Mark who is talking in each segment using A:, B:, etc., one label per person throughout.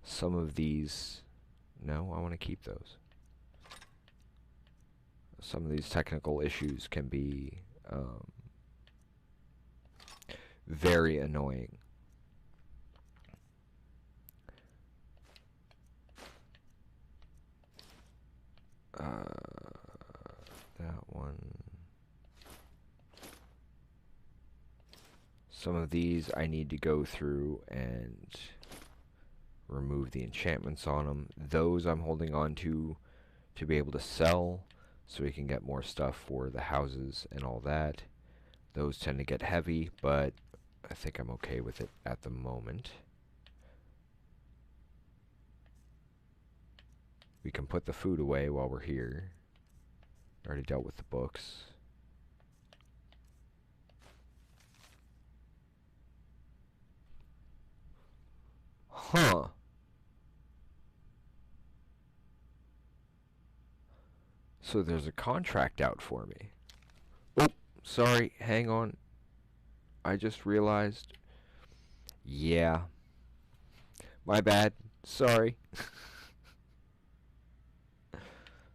A: Some of these... No, I want to keep those. Some of these technical issues can be very annoying. That one. Some of these I need to go through and remove the enchantments on them. Those I'm holding on to be able to sell so we can get more stuff for the houses and all that. Those tend to get heavy, but I think I'm okay with it at the moment. We can put the food away while we're here. Already dealt with the books. Huh. So there's a contract out for me. Oh, sorry, hang on. I just realized. Yeah. My bad. Sorry.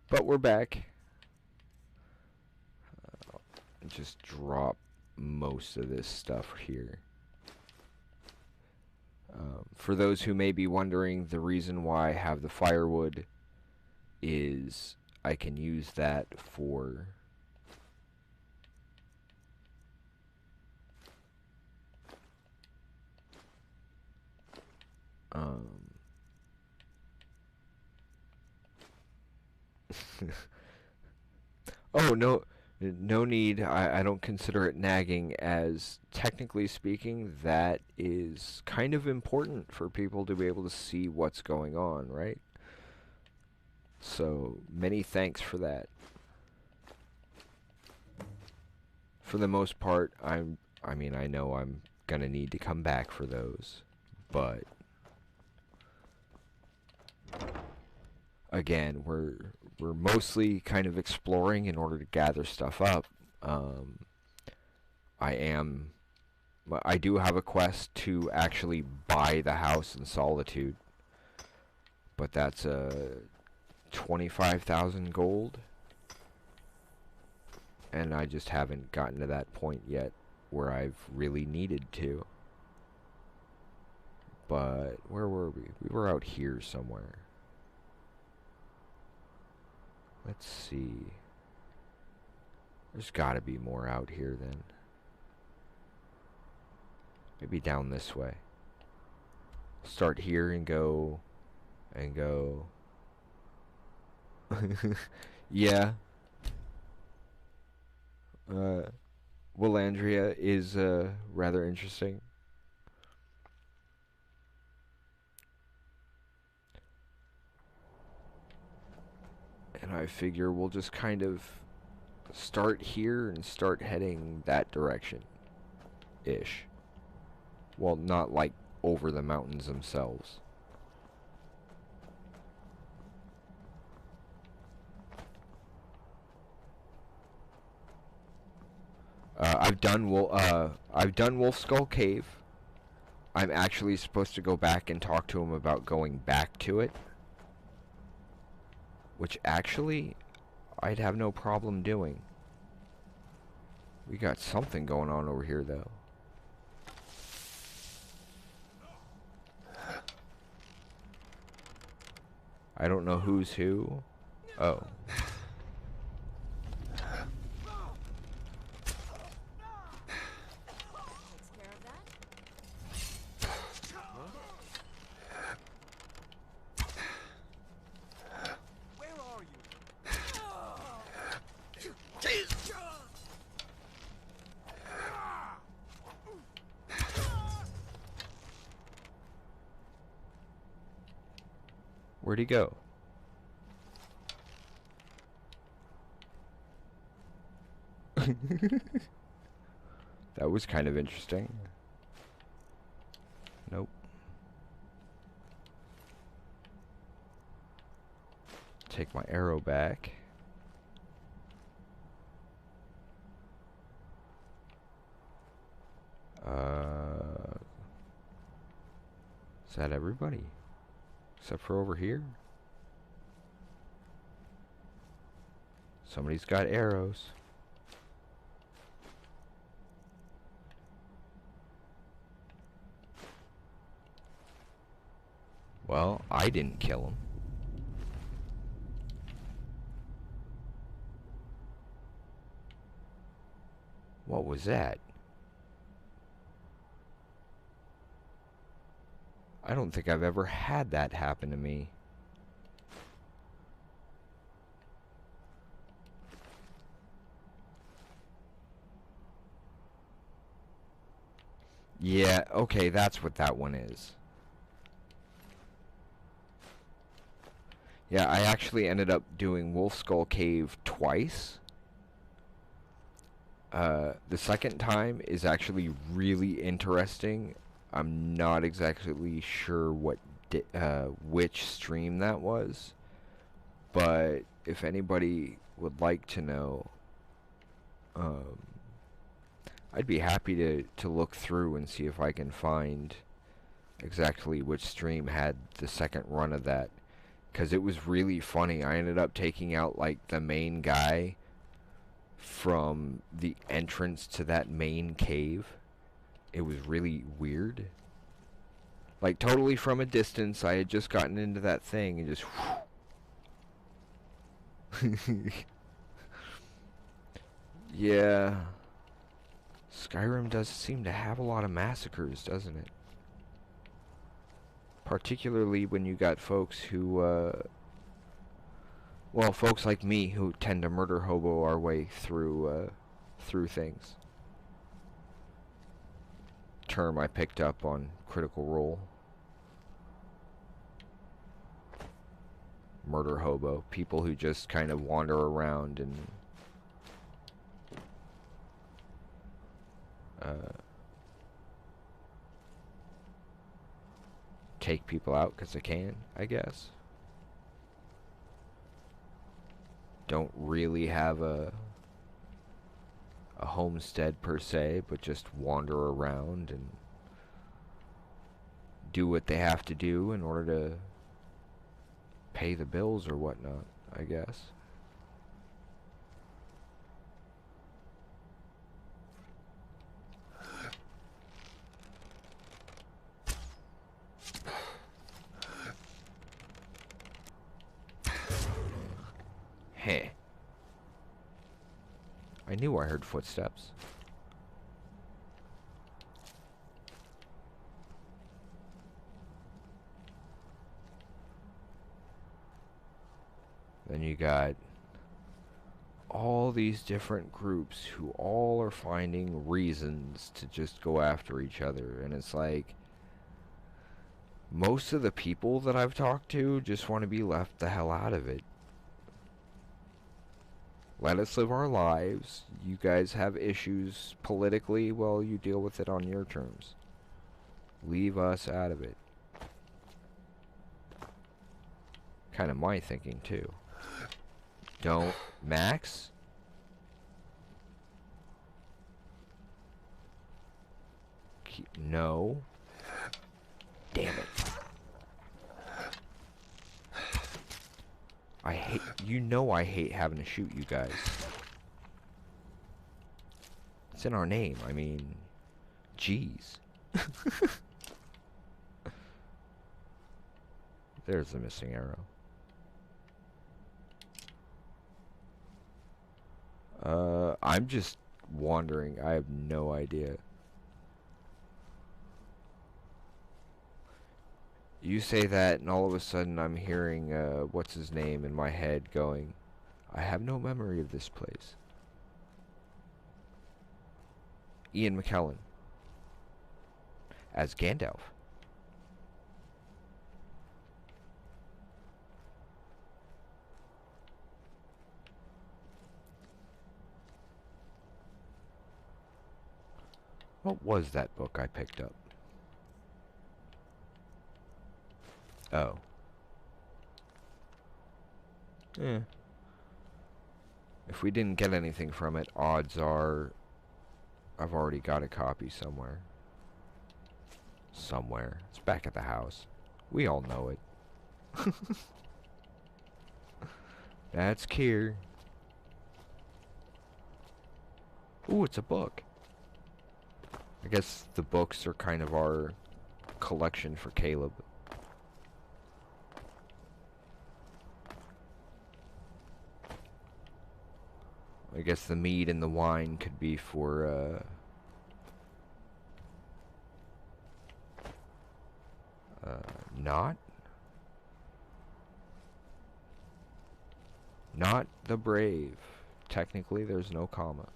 A: But we're back. Just drop most of this stuff here. For those who may be wondering, the reason why I have the firewood is I can use that for oh, no need. I don't consider it nagging, as technically speaking, that is kind of important for people to be able to see what's going on, right? So, many thanks for that. For the most part, I know I'm gonna need to come back for those, but again, we're mostly kind of exploring in order to gather stuff up. I do have a quest to actually buy the house in Solitude, but that's 25,000 gold, and I just haven't gotten to that point yet where I've really needed to. But where were we? We were out here somewhere. Let's see. There's gotta be more out here then. Maybe down this way. Start here and go. And go. Yeah. Willandria is rather interesting. And I figure we'll just kind of start here and start heading that direction-ish. Well, not like over the mountains themselves. I've done Wolf Skull Cave. I'm actually supposed to go back and talk to him about going back to it, which actually I'd have no problem doing. We got something going on over here, though. I don't know who's who. Oh. Where'd he go? That was kind of interesting. Nope. Take my arrow back. Is that everybody? Except for over here. Somebody's got arrows. Well, I didn't kill him. What was that? I don't think I've ever had that happen to me. Yeah, okay, that's what that one is. Yeah, I actually ended up doing Wolf Skull Cave twice. The second time is actually really interesting. I'm not exactly sure which stream that was, but if anybody would like to know, I'd be happy to look through and see if I can find exactly which stream had the second run of that, because it was really funny. I ended up taking out like the main guy from the entrance to that main cave. It was really weird. Like, totally from a distance, I had just gotten into that thing and just... Yeah. Skyrim does seem to have a lot of massacres, doesn't it? Particularly when you got folks who, well, folks like me who tend to murder hobo our way through things. Term I picked up on Critical Role. Murder hobo. People who just kind of wander around and take people out because they can, I guess. Don't really have a homestead per se, but just wander around and do what they have to do in order to pay the bills or whatnot, I guess. Heh. I knew I heard footsteps. Then you got all these different groups who all are finding reasons to just go after each other. And it's like, most of the people that I've talked to just want to be left the hell out of it. Let us live our lives. You guys have issues politically, well, you deal with it on your terms. Leave us out of it. Kind of my thinking, too. Don't... Max? No. Damn it. I hate... You know I hate having to shoot you guys. It's in our name, I mean... Jeez. There's the missing arrow. I'm just wandering. I have no idea. You say that, and all of a sudden I'm hearing, what's his name in my head going, I have no memory of this place. Ian McKellen. As Gandalf. What was that book I picked up? Oh. If we didn't get anything from it, odds are I've already got a copy somewhere. Somewhere. It's back at the house. We all know it. That's Kier. Ooh, it's a book. I guess the books are kind of our collection for Caleb. I guess the mead and the wine could be for, not? Not the brave. Technically, there's no comma.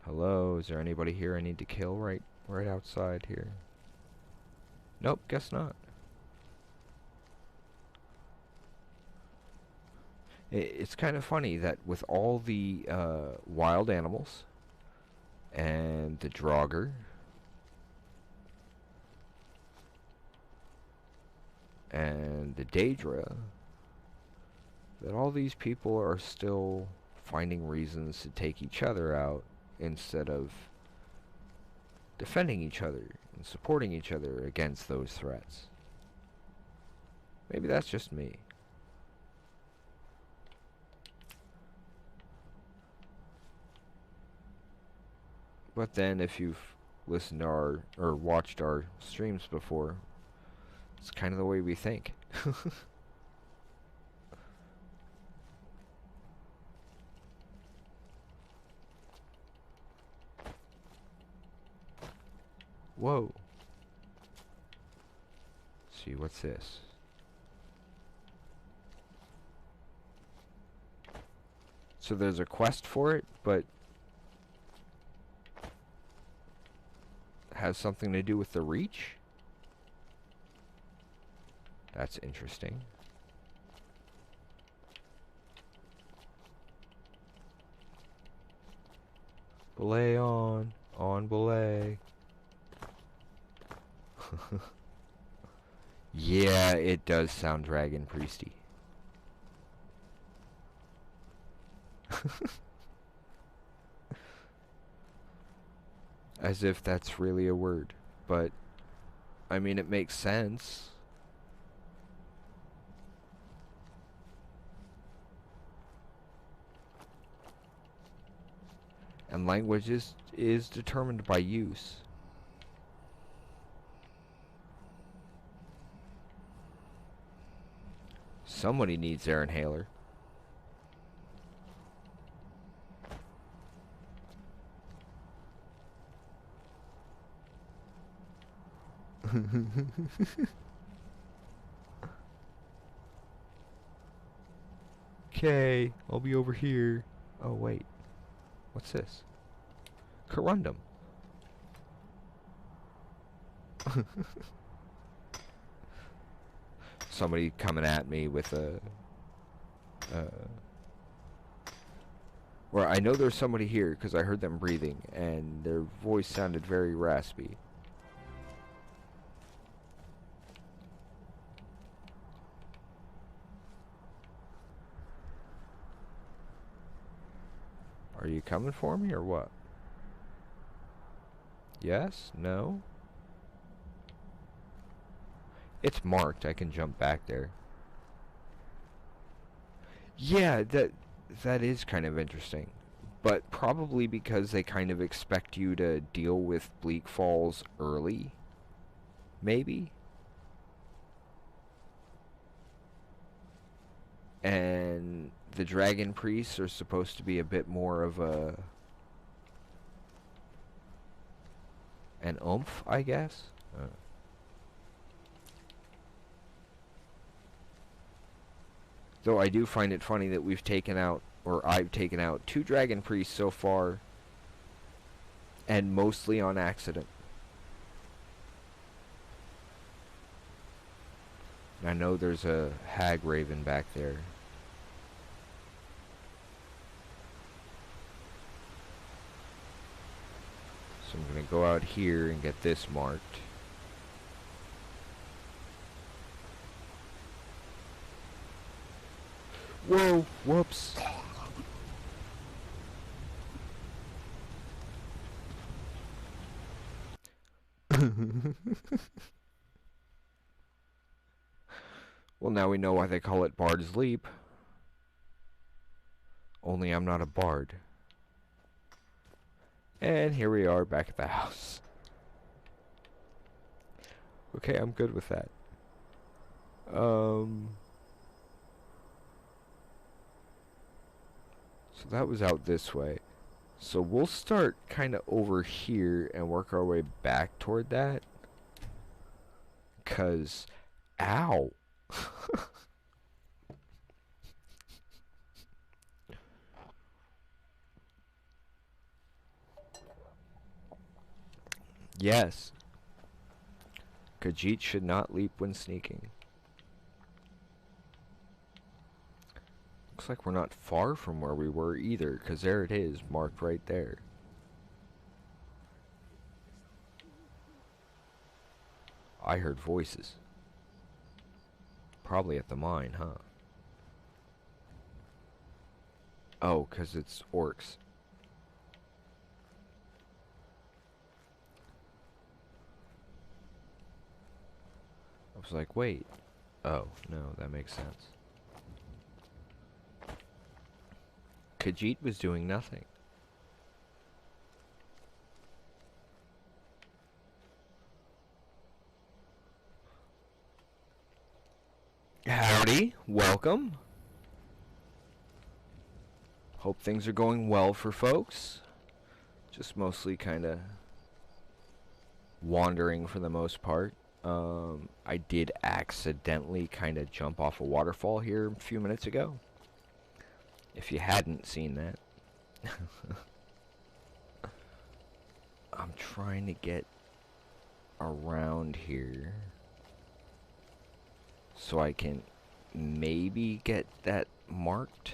A: Hello, is there anybody here I need to kill right outside here? Nope, guess not. It's kind of funny that with all the wild animals and the Draugr and the Daedra, that all these people are still finding reasons to take each other out instead of defending each other and supporting each other against those threats. Maybe that's just me. But then if you've listened to our, or watched our streams before, it's kind of the way we think. Whoa. Let's see, what's this? So there's a quest for it, but has something to do with the Reach? That's interesting. Belay on belay. Yeah, it does sound Dragon Priesty. As if that's really a word. But, I mean, it makes sense. And language is determined by use. Somebody needs air inhaler. Okay, I'll be over here. Oh wait, what's this? Corundum. Somebody coming at me with a well, I know there's somebody here because I heard them breathing and their voice sounded very raspy. Are you coming for me or what? Yes? No? It's marked. I can jump back there. Yeah, that is kind of interesting. But probably because they kind of expect you to deal with Bleak Falls early. Maybe? And the dragon priests are supposed to be a bit more of an oomph, I guess. Though I do find it funny that we've taken out, or I've taken out, 2 dragon priests so far, and mostly on accident. I know there's a hag raven back there. So I'm going to go out here and get this marked. Whoa, whoops. Well, now we know why they call it Bard's Leap. Only I'm not a bard. And here we are back at the house. Okay, I'm good with that. So that was out this way. So we'll start kind of over here and work our way back toward that. 'Cause, ow. Yes. Khajiit should not leap when sneaking. Looks like we're not far from where we were either, because there it is, marked right there. I heard voices. Probably at the mine, huh? Oh, because it's orcs. I was like, wait. Oh, no, that makes sense. Khajiit was doing nothing. Howdy, welcome. Hope things are going well for folks. Just mostly kind of wandering for the most part. I did accidentally kind of jump off a waterfall here a few minutes ago. If you hadn't seen that. I'm trying to get around here so I can maybe get that marked.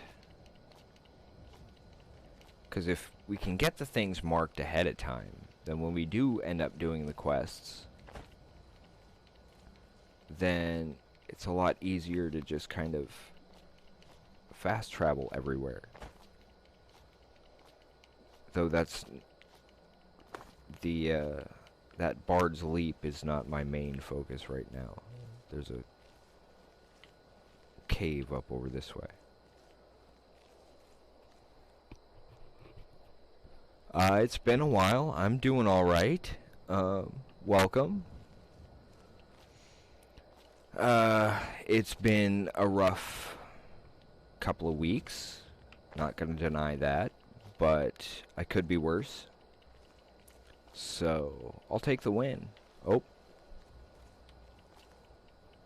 A: Because if we can get the things marked ahead of time, then when we do end up doing the quests, then it's a lot easier to just kind of fast travel everywhere. Though that's the that Bard's Leap is not my main focus right now. There's a cave up over this way. It's been a while. I'm doing all right. Welcome. It's been a rough couple of weeks. Not gonna deny that, but I could be worse. So, I'll take the win. Oh.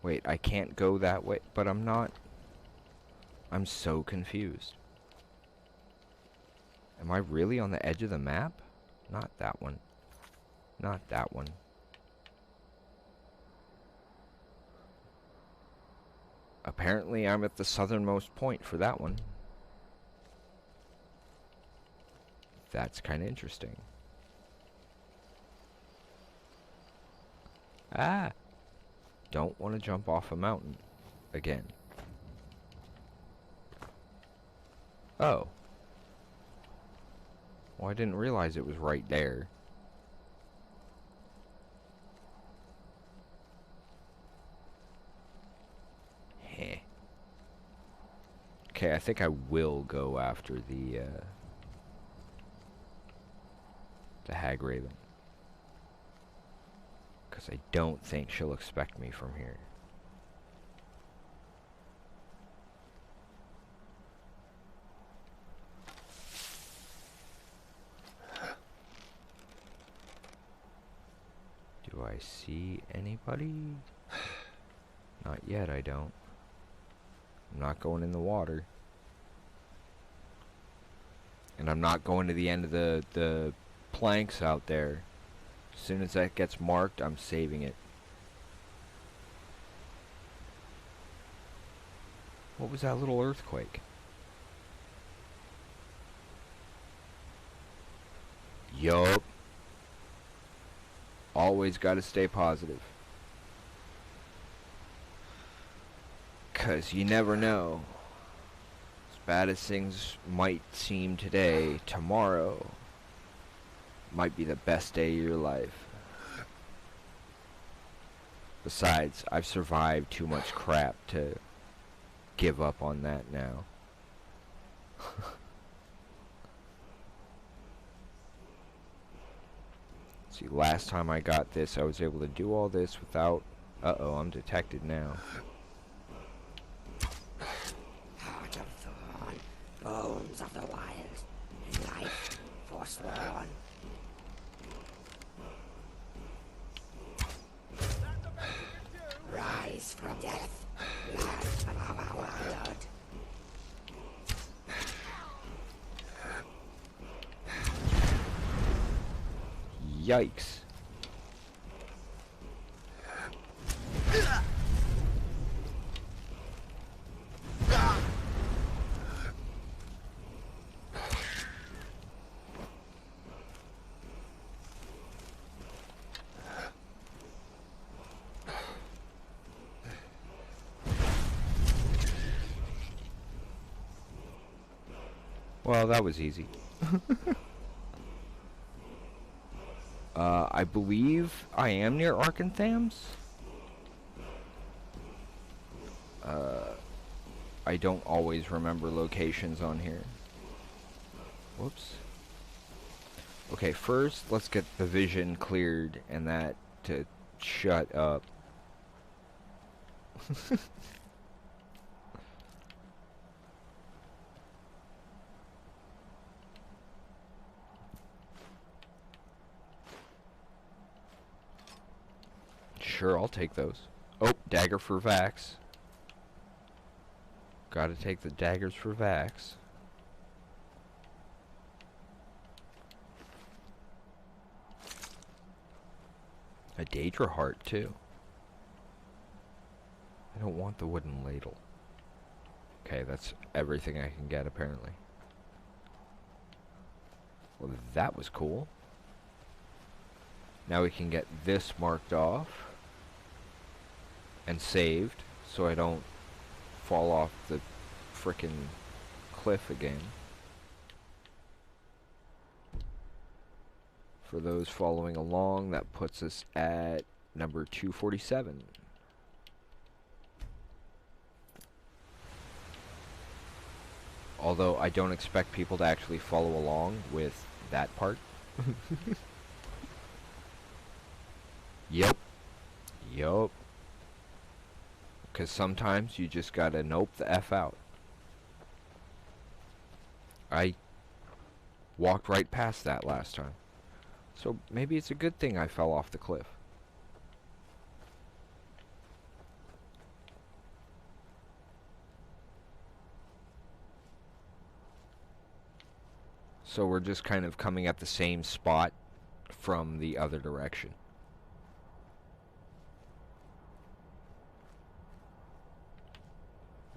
A: Wait, I can't go that way, but I'm not. I'm so confused. Am I really on the edge of the map? Not that one. Not that one. Apparently I'm at the southernmost point for that one. That's kind of interesting. Ah! Don't want to jump off a mountain again. Oh. Well, I didn't realize it was right there. Heh. Okay, I think I will go after the Hag Raven. Because I don't think she'll expect me from here. Do I see anybody? Not yet, I don't. I'm not going in the water. And I'm not going to the end of the planks out there. As soon as that gets marked, I'm saving it. What was that little earthquake? Yup. Always gotta stay positive. 'Cause you never know. As bad as things might seem today, tomorrow might be the best day of your life. Besides, I've survived too much crap to give up on that now. See, last time I got this, I was able to do all this without... Uh-oh, I'm detected now.
B: Heart of thorn, bones of the wild, life forsworn. Rise from death, blood of our blood.
A: Yikes. Well, that was easy. I believe I am near Arkanthams. I don't always remember locations on here. Whoops. Okay, first let's get the vision cleared and that to shut up. Sure, I'll take those. Oh, dagger for Vax. Gotta take the daggers for Vax. A Daedra heart, too. I don't want the wooden ladle. Okay, that's everything I can get, apparently. Well, that was cool. Now we can get this marked off and saved so I don't fall off the frickin' cliff again. For those following along, that puts us at number 247. Although I don't expect people to actually follow along with that part. Yep. Yup. Because sometimes you just gotta nope the F out. I walked right past that last time. So maybe it's a good thing I fell off the cliff. So we're just kind of coming at the same spot from the other direction.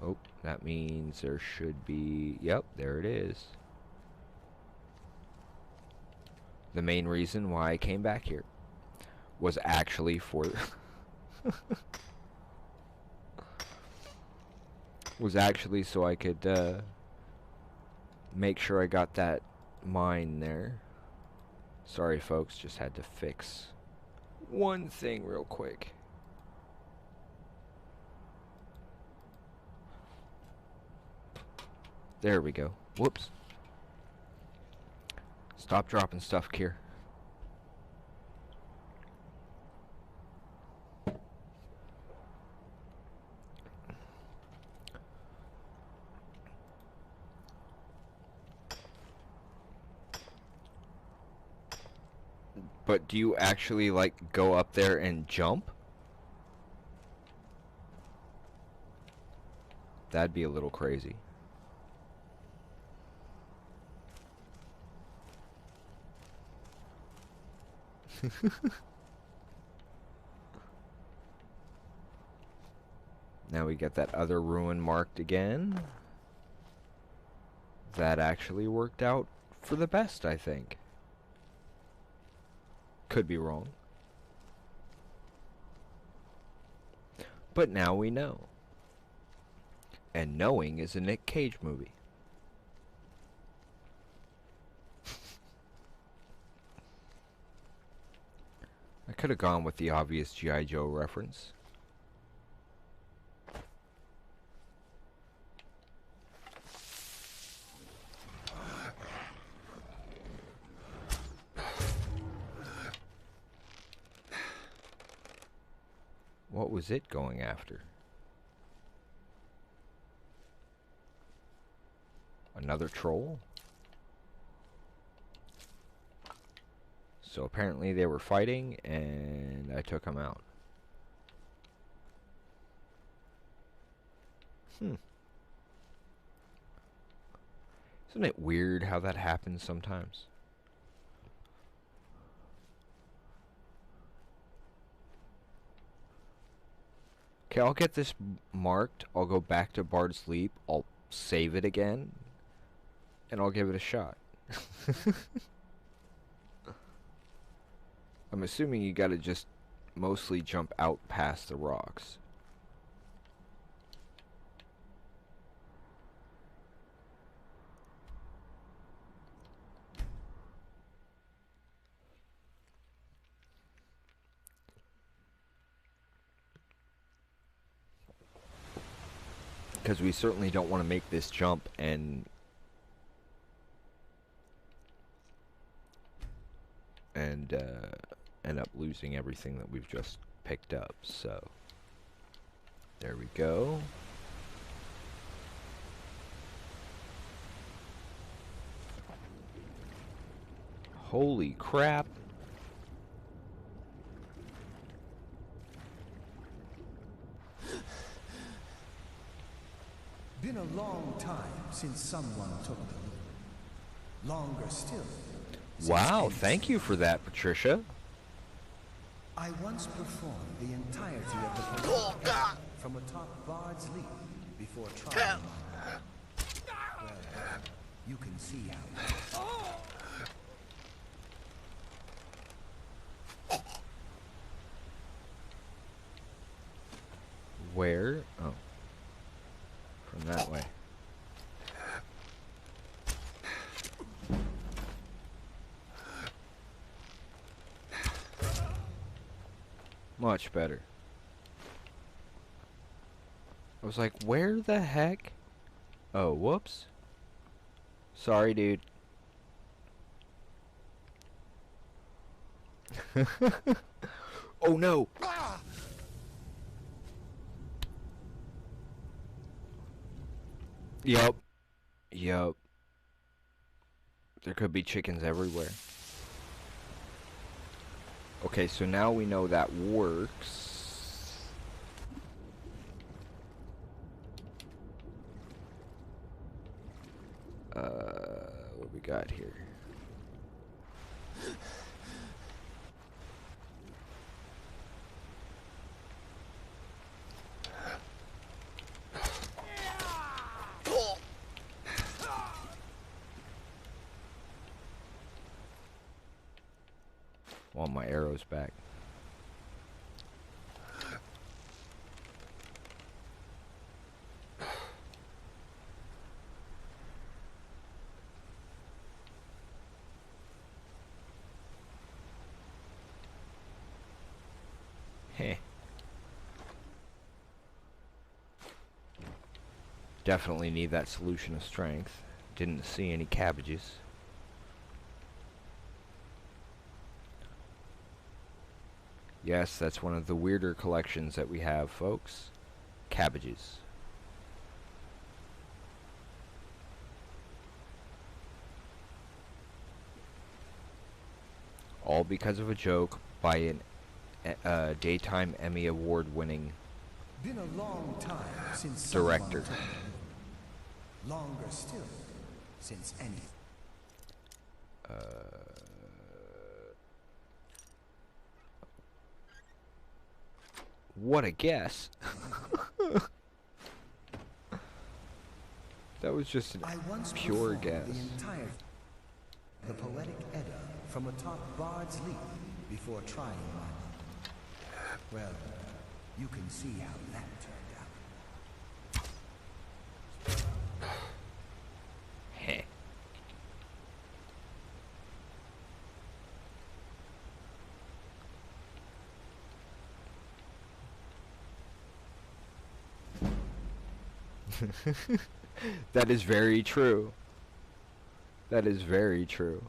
A: Oh, that means there should be... Yep, there it is. The main reason why I came back here was actually for... was actually so I could make sure I got that mine there. Sorry folks, just had to fix one thing real quick. There we go. Whoops. Stop dropping stuff, Kier. But do you actually, like, go up there and jump? That'd be a little crazy. Now we get that other ruin marked again. That actually worked out for the best, I think. Could be wrong. But now we know. And knowing is a Nick Cage movie. I could have gone with the obvious G.I. Joe reference. What was it going after? Another troll? So apparently they were fighting, and I took them out. Isn't it weird how that happens sometimes? Okay, I'll get this marked. I'll go back to Bard's Leap. I'll save it again. And I'll give it a shot. I'm assuming you gotta just mostly jump out past the rocks. Because we certainly don't want to make this jump and end up losing everything that we've just picked up. So there we go. Holy crap.
B: Been a long time since someone took the lead. Longer still.
A: Wow, thank you for that, Patricia.
B: I once performed the entirety of the performance from atop Bard's Leap before trying. Well, you can see how.
A: Where? Oh. From that way. Much better. I was like, where the heck? Oh, whoops. Sorry, dude. Oh, no. Yup. Yup. There could be chickens everywhere. Okay, so now we know that works. What we got here? Want my arrows back. Heh. Definitely need that solution of strength. Didn't see any cabbages. Yes, that's one of the weirder collections that we have, folks. Cabbages. All because of a joke by an daytime Emmy Award-winning
B: Been a long time since
A: director.
B: Longer still since any.
A: What a guess. That was just a pure guess.
B: The poetic Edda from atop Bard's Leap before trying mine. Well, you can see how that turned out.
A: Heh. That is very true. That is very true.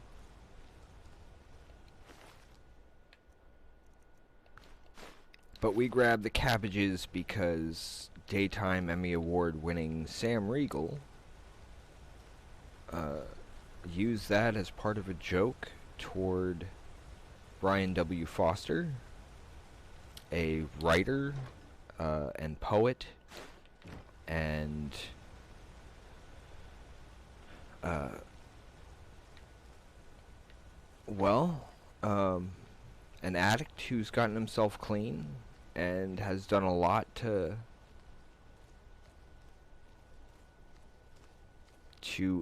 A: But we grabbed the cabbages because Daytime Emmy Award winning Sam Riegel used that as part of a joke toward Brian W. Foster, a writer and poet, and an addict who's gotten himself clean and has done a lot to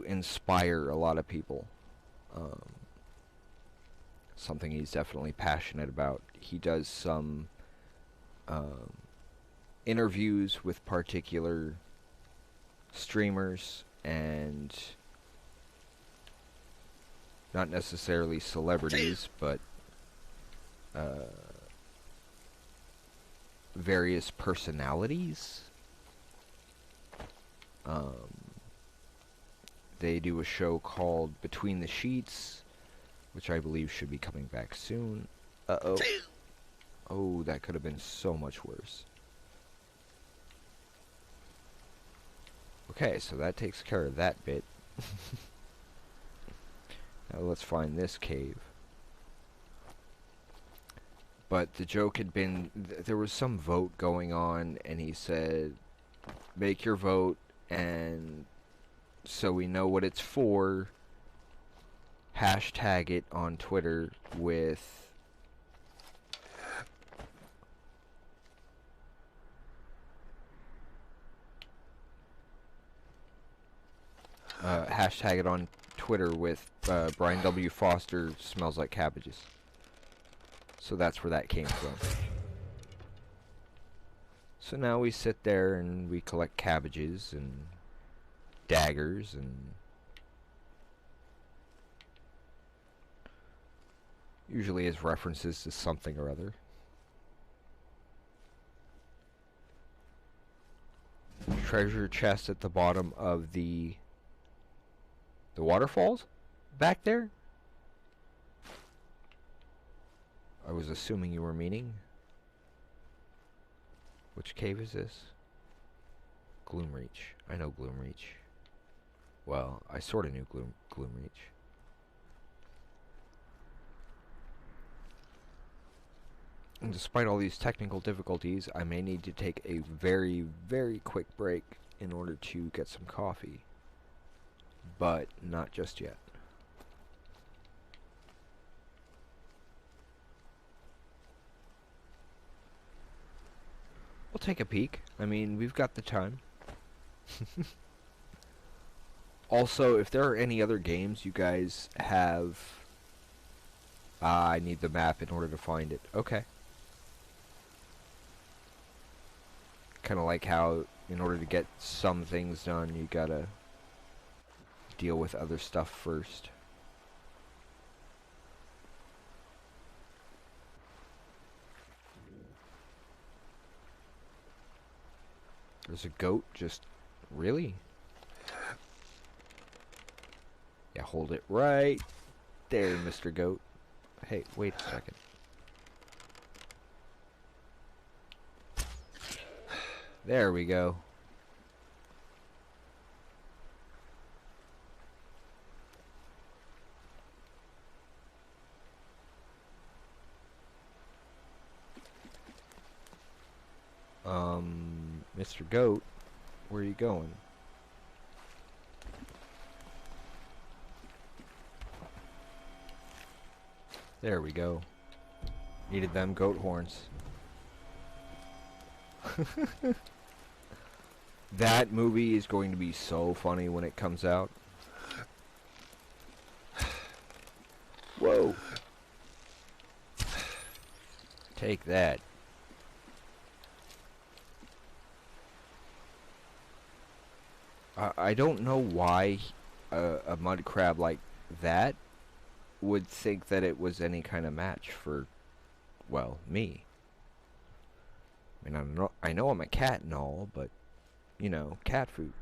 A: inspire a lot of people. Something he's definitely passionate about. He does some interviews with particular streamers and not necessarily celebrities, but various personalities. They do a show called Between the Sheets, which I believe should be coming back soon. Uh-oh. Oh, that could have been so much worse. Okay, so that takes care of that bit. Now let's find this cave. But the joke had been, there was some vote going on, and he said, make your vote, and so we know what it's for, hashtag it on Twitter with hashtag it on Twitter with Brian W. Foster smells like cabbages. So that's where that came from. So now we sit there and we collect cabbages and daggers and usually as references to something or other. Treasure chest at the bottom of the waterfalls back there? I was assuming you were meaning. Which cave is this? Gloomreach. I know Gloomreach. Well, I sort of knew Gloomreach. And despite all these technical difficulties, I may need to take a very, very quick break in order to get some coffee. But not just yet. We'll take a peek. I mean, we've got the time. Also, if there are any other games you guys have... I need the map in order to find it. Okay. Kind of like how, in order to get some things done, you gotta deal with other stuff first. There's a goat just... Really? Yeah, hold it right there, Mr. Goat. Hey, wait a second. There we go. Mr. Goat, where are you going? There we go. Needed them goat horns. That movie is going to be so funny when it comes out. Whoa. Take that. I don't know why a mud crab like that would think that it was any kind of match for, well, me. I mean, I know I'm a cat and all, but, you know, cat food.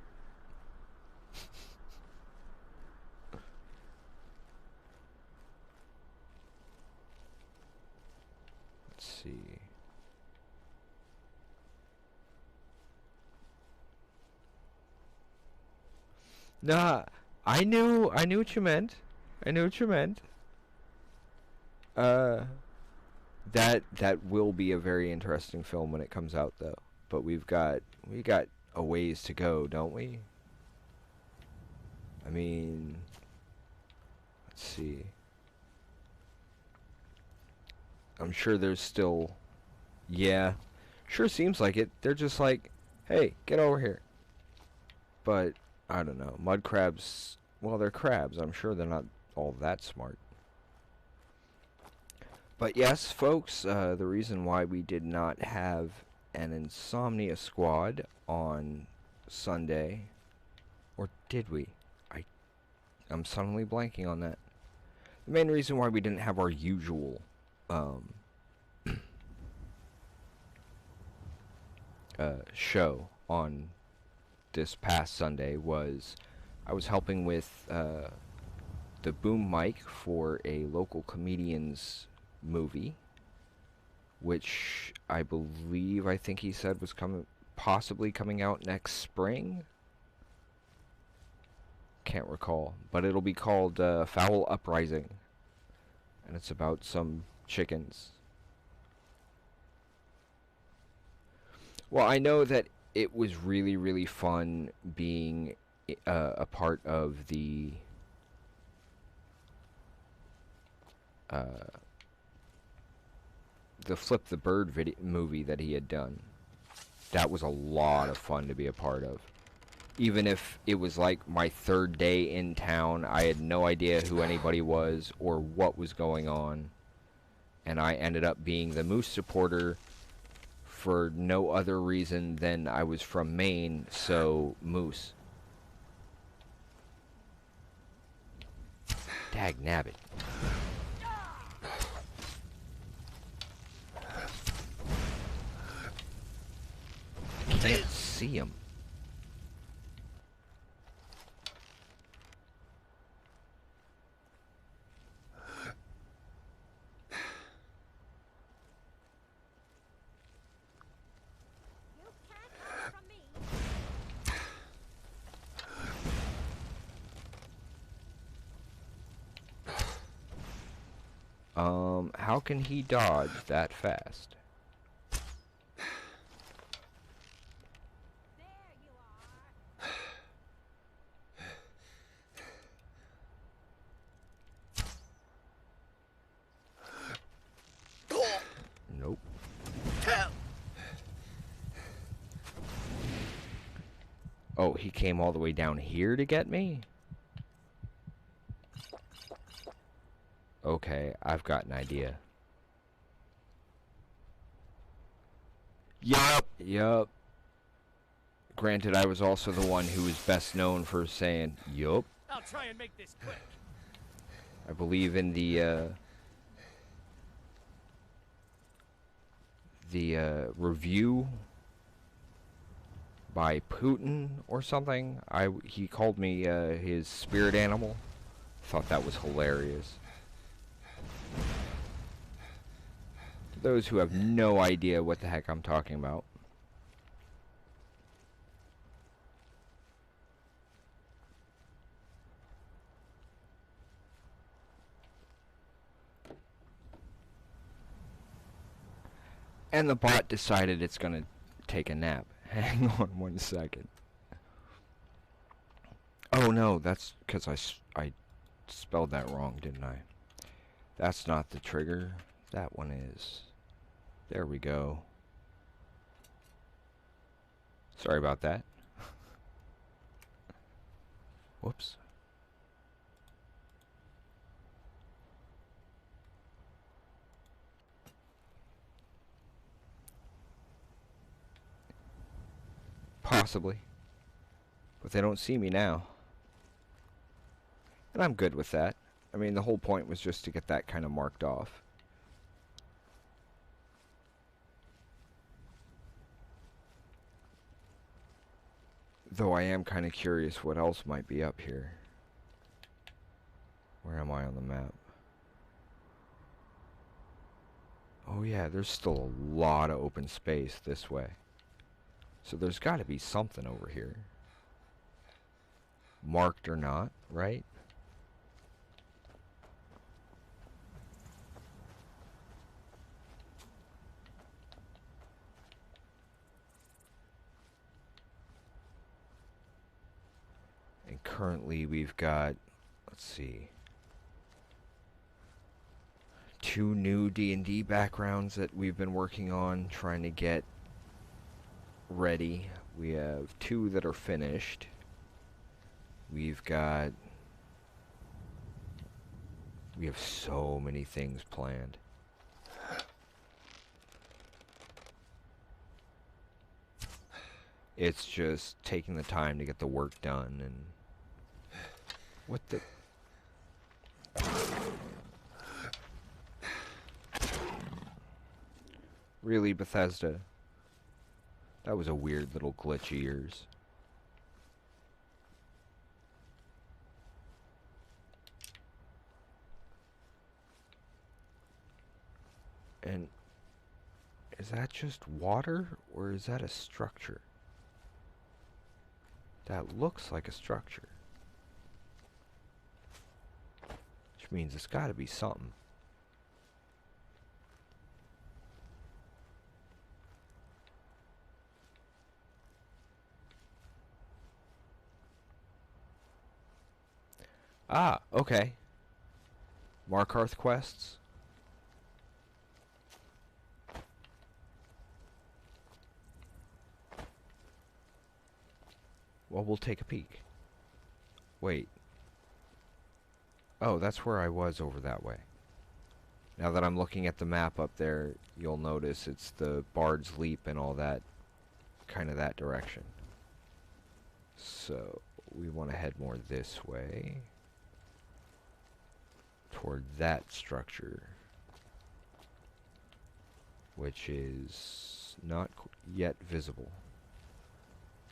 A: Let's see. Nah, I knew what you meant. I knew what you meant. Uh, that will be a very interesting film when it comes out, though. But we got a ways to go, don't we? I mean, let's see. I'm sure there's still, yeah, sure seems like it. They're just like, hey, get over here. But I don't know. Mud crabs, well, they're crabs. I'm sure they're not all that smart. But yes, folks, the reason why we did not have an Insomnia Squad on Sunday, or did we? I'm suddenly blanking on that. The main reason why we didn't have our usual show on this past Sunday was I was helping with the boom mic for a local comedian's movie, which I think he said was possibly coming out next spring. Can't recall, but it'll be called Fowl Uprising, and it's about some chickens. Well, I know that it was really, really fun being a part of the Flip the Bird movie that he had done. That was a lot of fun to be a part of. Even if it was like my third day in town, I had no idea who anybody was or what was going on. And I ended up being the Moose supporter for no other reason than I was from Maine, so Moose. Dag nabbit. I can't see him. How can he dodge that fast? Nope. Oh, he came all the way down here to get me? Okay, I've got an idea. Yup. Granted, I was also the one who was best known for saying, yup.
C: I'll try and make this quick.
A: I believe in the review by Putin or something. He called me his spirit animal. Thought that was hilarious. To those who have no idea what the heck I'm talking about. And the bot decided it's gonna take a nap. Hang on 1 second. Oh no, that's because I spelled that wrong, didn't I? That's not the trigger. That one is. There we go. Sorry about that. Whoops. Possibly. But they don't see me now. And I'm good with that. I mean, the whole point was just to get that kind of marked off. Though I am kind of curious what else might be up here. Where am I on the map? Oh yeah, there's still a lot of open space this way. So there's got to be something over here. Marked or not, right? And currently we've got, let's see, 2 new D&D backgrounds that we've been working on, trying to get ready. We have 2 that are finished. We have so many things planned. It's just taking the time to get the work done. And what the... Really, Bethesda? That was a weird little glitch of yours. And is that just water, or is that a structure? That looks like a structure. Which means it's gotta be something. Ah, okay. Markarth quests. Well, we'll take a peek. Wait. Oh, that's where I was over that way. Now that I'm looking at the map up there, you'll notice it's the Bard's Leap and all that, kind of that direction. So, we want to head more this way. Toward that structure. Which is not yet visible.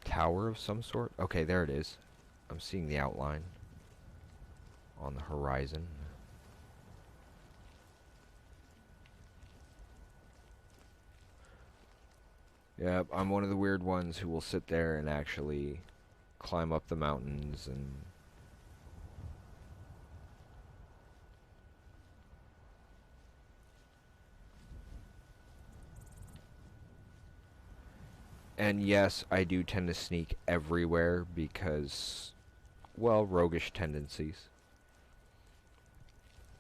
A: Tower of some sort? Okay, there it is. I'm seeing the outline on the horizon. Yep, I'm one of the weird ones who will sit there and actually climb up the mountains and... And yes, I do tend to sneak everywhere because, well, roguish tendencies.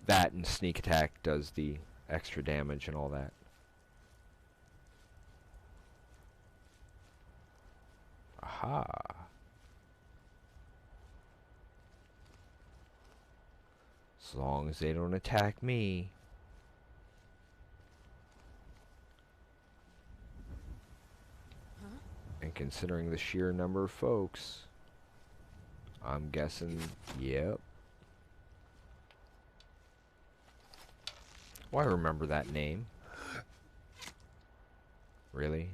A: That and sneak attack does the extra damage and all that. Aha. As long as they don't attack me. And considering the sheer number of folks, I'm guessing, yep. Well, I remember that name. Really?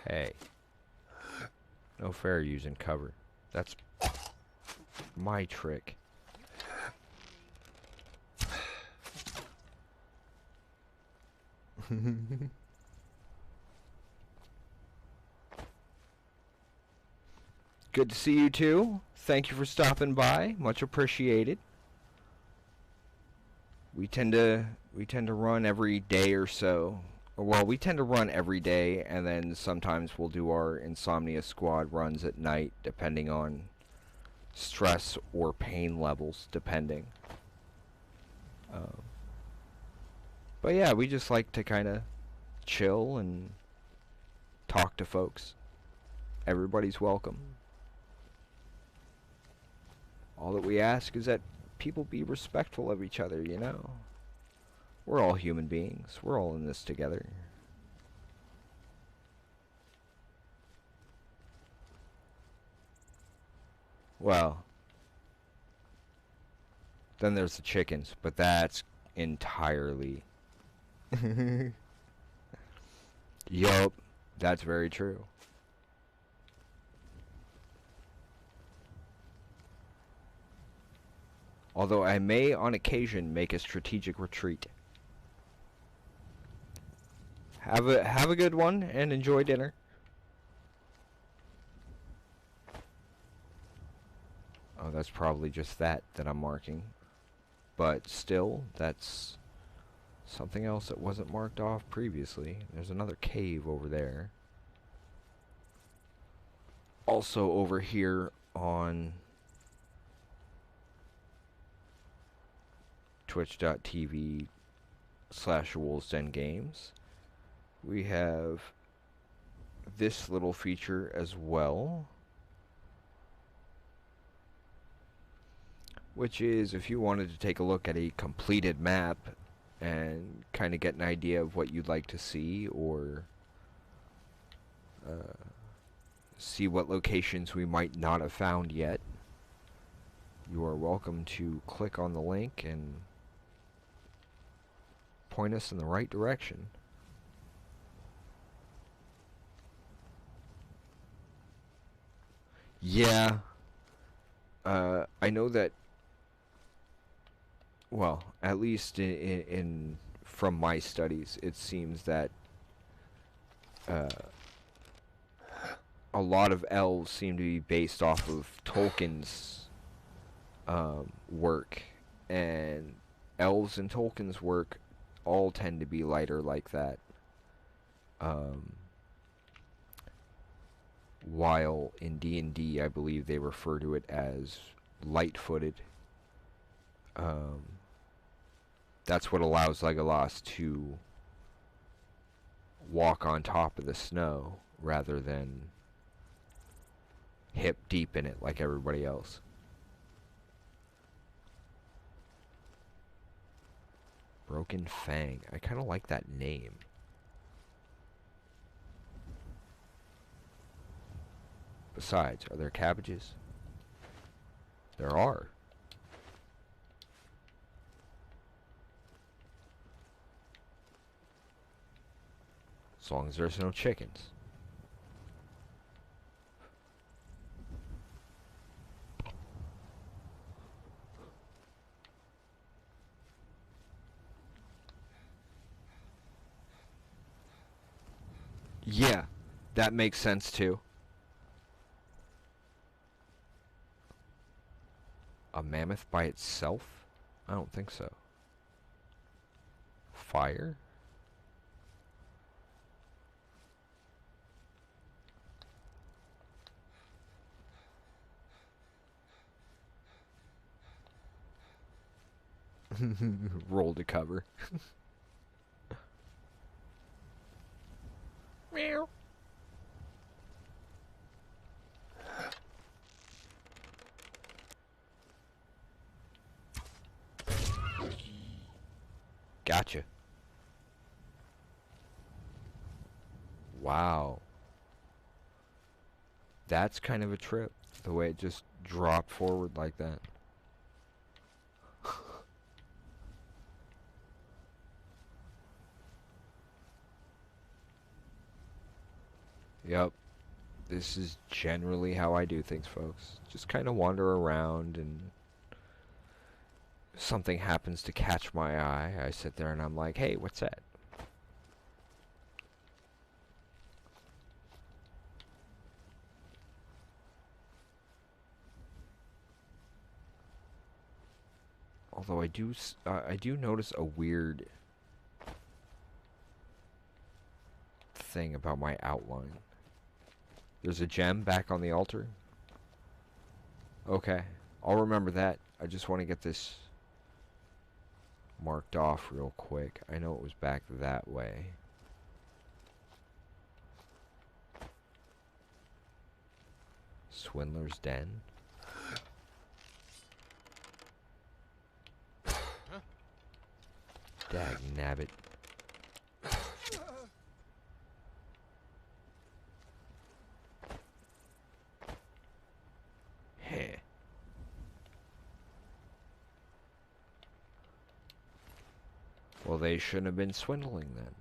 A: Hey. No fair using cover. That's my trick. Good to see you too. Thank you for stopping by. Much appreciated. We tend to run every day or so. Well, we tend to run every day, and then sometimes we'll do our Insomnia Squad runs at night, depending on stress or pain levels, depending. But yeah, we just like to kind of chill and talk to folks. Everybody's welcome. All that we ask is that people be respectful of each other, you know? We're all human beings. We're all in this together. Well, then there's the chickens, but that's entirely... Yup, that's very true. Although I may on occasion make a strategic retreat. Have a good one and enjoy dinner. Oh, that's probably just that I'm marking. But still, that's something else that wasn't marked off previously. There's another cave over there. Also over here on twitch.tv/WolvesDenGames, we have this little feature as well, which is if you wanted to take a look at a completed map and kind of get an idea of what you'd like to see, or see what locations we might not have found yet, you are welcome to click on the link and point us in the right direction. Yeah, I know that, well, at least in from my studies, it seems that a lot of elves seem to be based off of Tolkien's work, and elves and Tolkien's work all tend to be lighter like that. While in D&D, I believe they refer to it as light-footed. That's what allows Legolas to walk on top of the snow rather than hip deep in it like everybody else. Broken Fang. I kind of like that name. Besides, are there cabbages? There are. As long as there's no chickens. Yeah, that makes sense too. A mammoth by itself? I don't think so. Fire? Roll to cover. Meow. Gotcha. Wow. That's kind of a trip, the way it just dropped forward like that. Yep. This is generally how I do things, folks. Just kind of wander around, and something happens to catch my eye. I sit there and I'm like, hey, what's that? Although I do notice a weird thing about my outline. There's a gem back on the altar. Okay, I'll remember that. I just want to get this marked off real quick. I know it was back that way. Swindler's Den. Dag nabbit. Heh. Well, they shouldn't have been swindling then.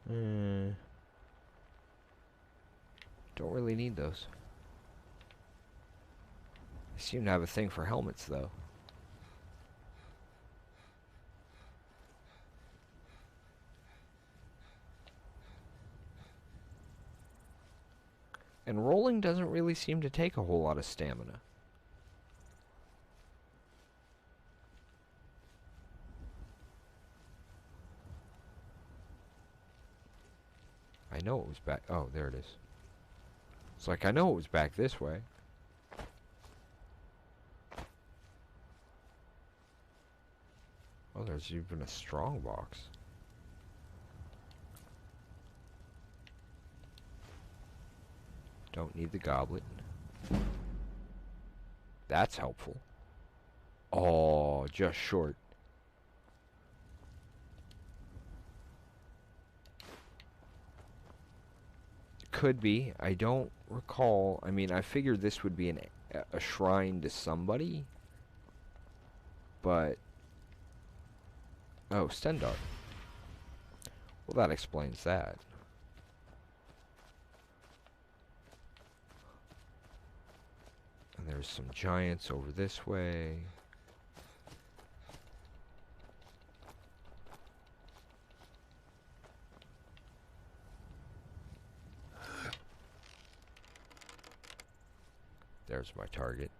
A: Don't really need those. I seem to have a thing for helmets, though. And rolling doesn't really seem to take a whole lot of stamina. I know it was back. Oh, there it is. It's like I know it was back this way. Oh, there's even a strong box. Don't need the goblet. That's helpful. Oh, just short. Could be. I don't recall. I mean, I figured this would be a shrine to somebody. But... Oh, Stendar. Well, that explains that. And there's some giants over this way. There's my target.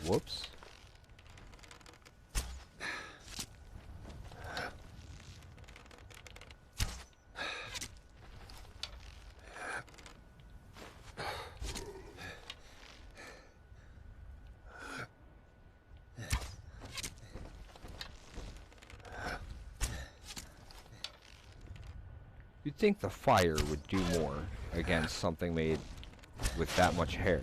A: Whoops. You'd think the fire would do more against something made with that much hair.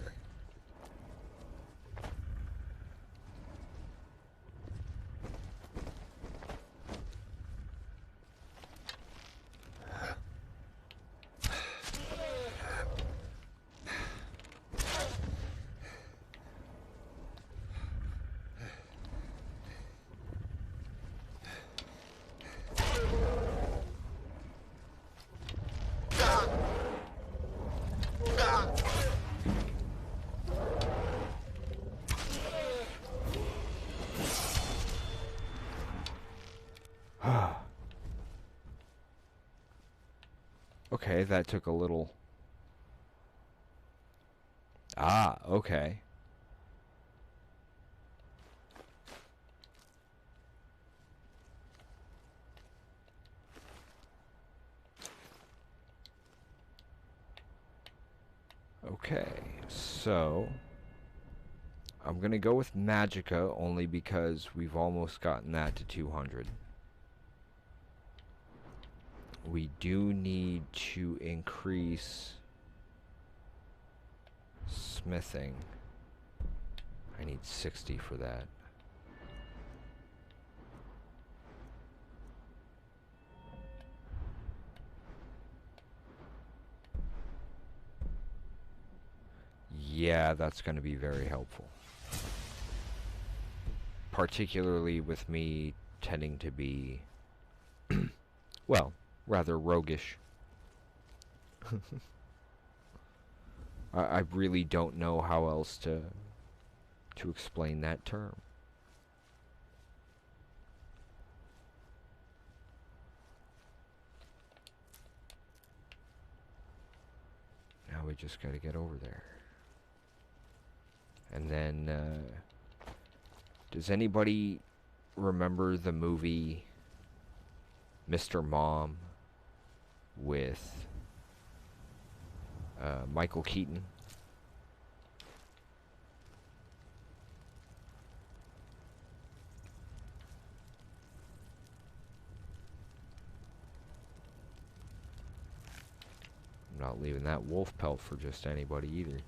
A: Okay, that took a little... Ah, okay. Okay, so... I'm gonna go with Magicka only because we've almost gotten that to 200. We do need to increase smithing. I need 60 for that. Yeah, that's going to be very helpful. Particularly with me tending to be, well, rather roguish. I really don't know how else to explain that term. Now we just gotta get over there. And then, does anybody remember the movie Mr. Mom with Michael Keaton? I'm not leaving that wolf pelt for just anybody either.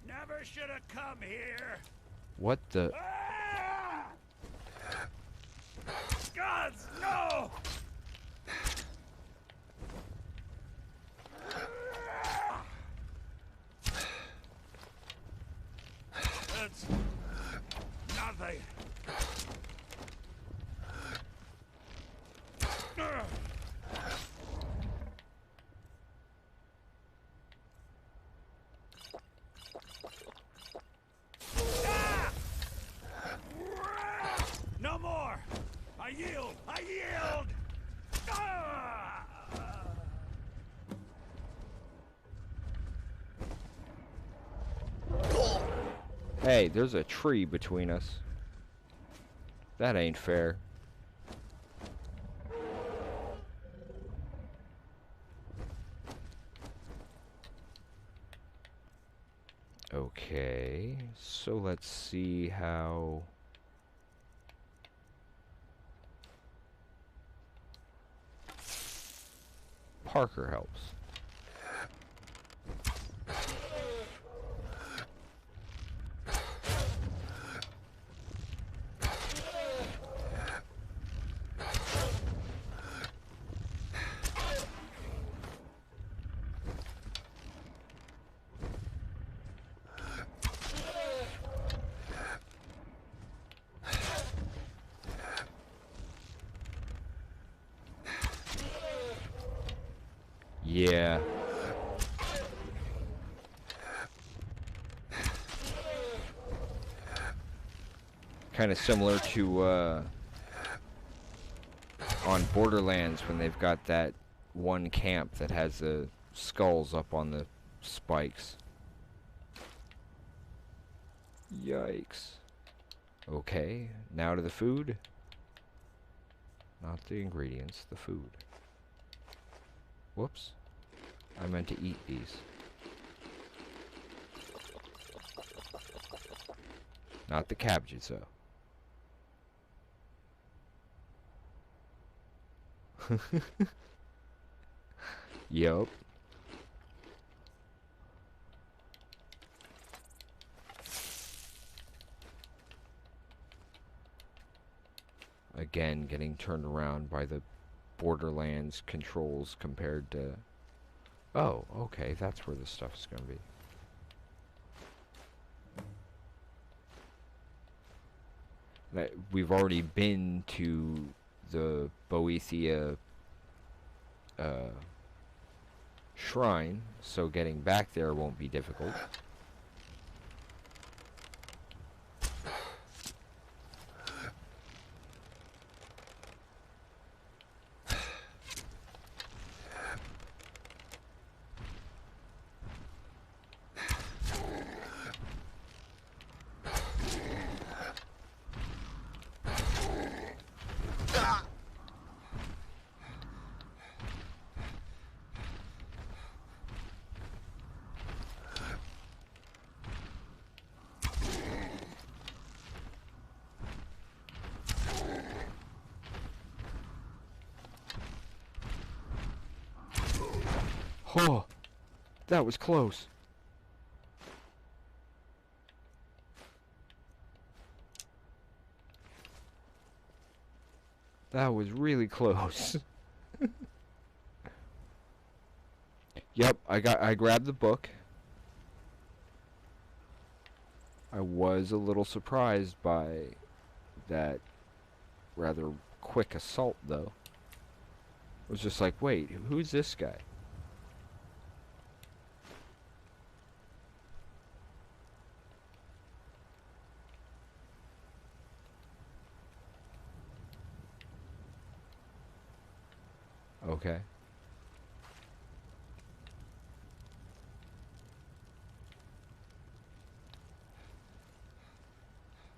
C: Never should have come here.
A: What the?
C: Ah! Gods, no! Yield! Ah!
A: Hey, there's a tree between us. That ain't fair. Okay, so let's see how... Parker helps. Yeah. Kind of similar to on Borderlands when they've got that one camp that has the skulls up on the spikes. Yikes. Okay, now to the food. Not the ingredients, the food. Whoops. I meant to eat these. Not the cabbages, though. Yup. Again, getting turned around by the Borderlands controls compared to... Oh, okay, that's where the stuff's gonna be. We've already been to the Boethia shrine, so getting back there won't be difficult. Oh, that was close. That was really close. Yep, I grabbed the book. I was a little surprised by that rather quick assault, though. I was just like, wait, who's this guy? Okay.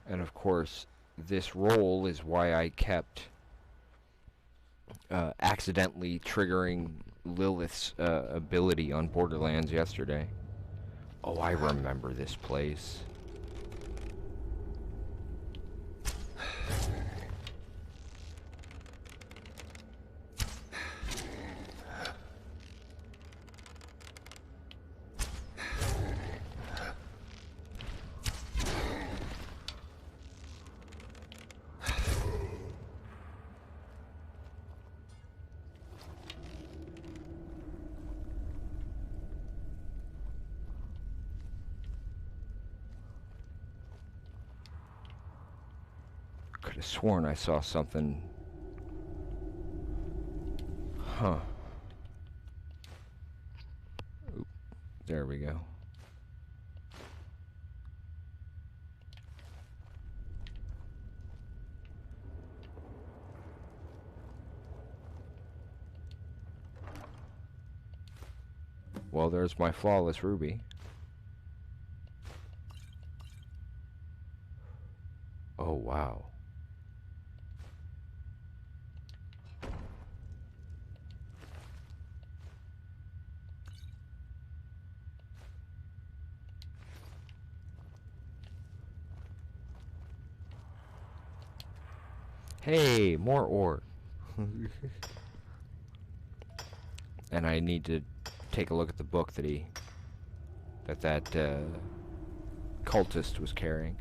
A: And of course, this roll is why I kept accidentally triggering Lilith's ability on Borderlands yesterday. Oh, I remember this place. Could have sworn I saw something. Huh. Oop, there we go. Well, there's my flawless ruby. Oh, wow. Hey, more ore. And I need to take a look at the book that cultist was carrying.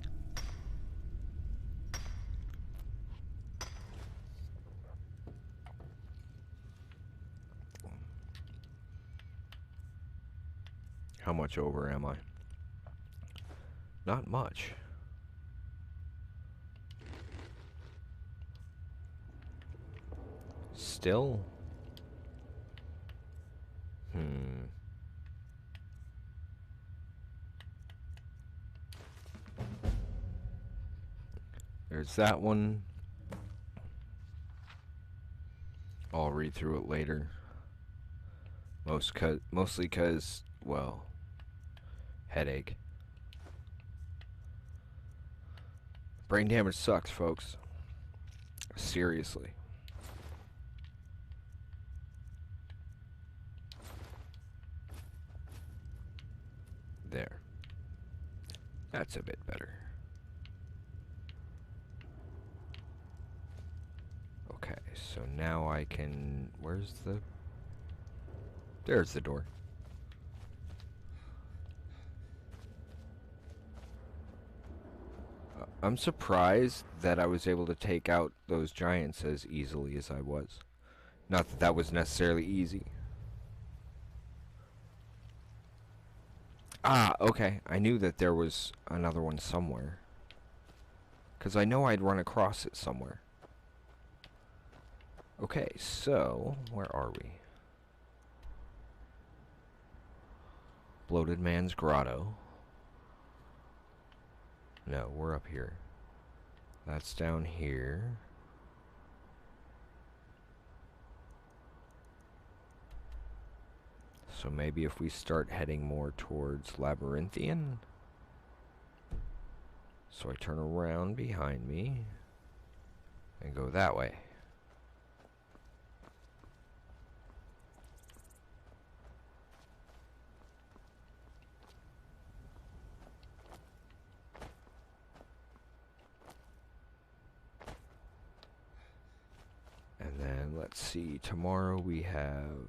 A: How much over am I? Not much. Still? There's that one. I'll read through it later. Mostly 'cause, well, headache. Brain damage sucks, folks. Seriously. There. That's a bit better. Okay, so now I can... Where's the... There's the door. I'm surprised that I was able to take out those giants as easily as I was. Not that that was necessarily easy. Ah, okay. I knew that there was another one somewhere. 'Cause I know I'd run across it somewhere. Okay, so... Where are we? Bloated Man's Grotto. No, we're up here. That's down here. So maybe if we start heading more towards Labyrinthian. So I turn around behind me and go that way. And then let's see, tomorrow we have...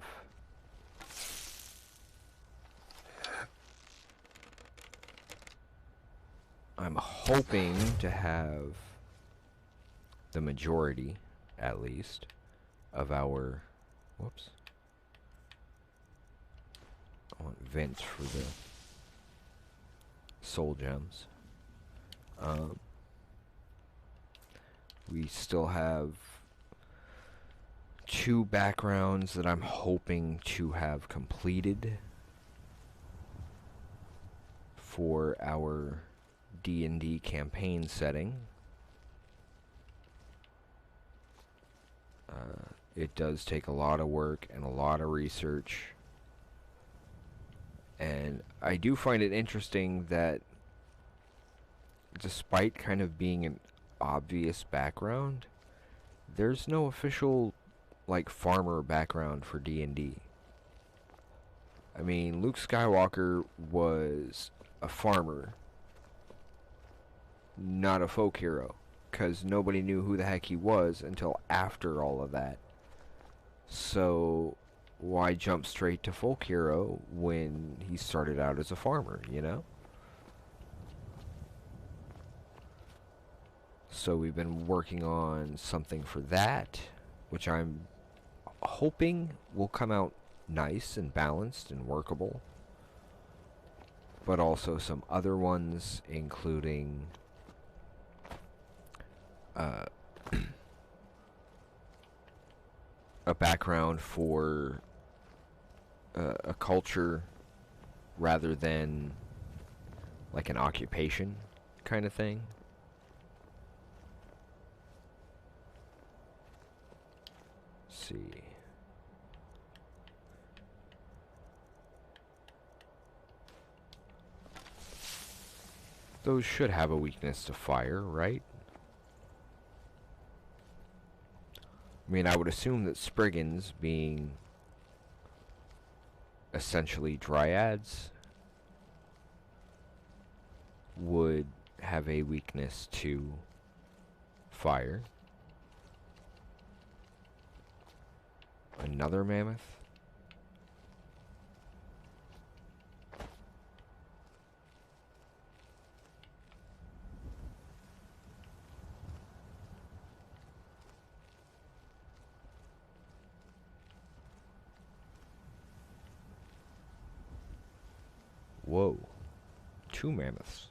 A: I'm hoping to have the majority, at least, of our... Whoops. I want vents for the soul gems. We still have 2 backgrounds that I'm hoping to have completed for our D&D campaign setting. It does take a lot of work and a lot of research. And I do find it interesting that despite kind of being an obvious background, there's no official, like, farmer background for D&D. I mean, Luke Skywalker was a farmer, not a folk hero, because nobody knew who the heck he was until after all of that. So why jump straight to folk hero when he started out as a farmer, you know? So we've been working on something for that, which I'm hoping will come out nice and balanced and workable. But also some other ones, including a background for a culture rather than like an occupation kind of thing. Let's see. those should have a weakness to fire, right? I mean, I would assume that Spriggans, being essentially dryads, would have a weakness to fire. Another mammoth? Whoa. 2 mammoths.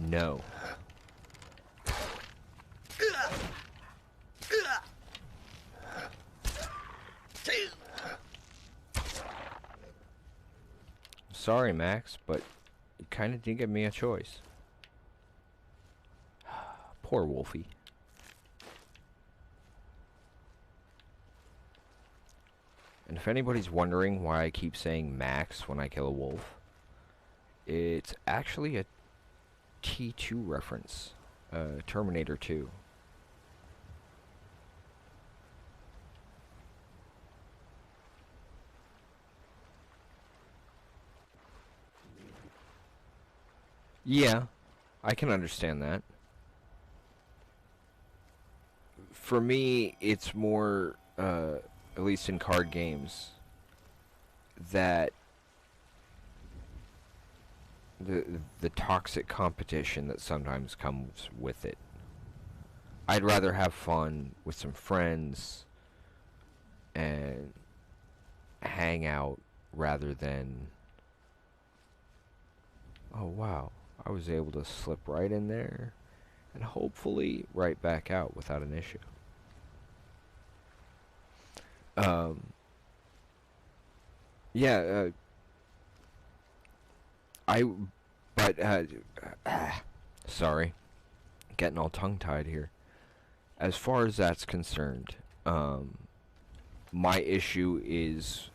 A: No. Sorry, Max, but you kind of did give me a choice. Poor Wolfie. And if anybody's wondering why I keep saying Max when I kill a wolf, it's actually a T2 reference. Terminator 2. Yeah, I can understand that. For me, it's more, at least in card games, that the toxic competition that sometimes comes with it. I'd rather have fun with some friends and hang out rather than... Oh wow, I was able to slip right in there and hopefully right back out without an issue. Yeah, sorry, getting all tongue-tied here. As far as that's concerned, my issue is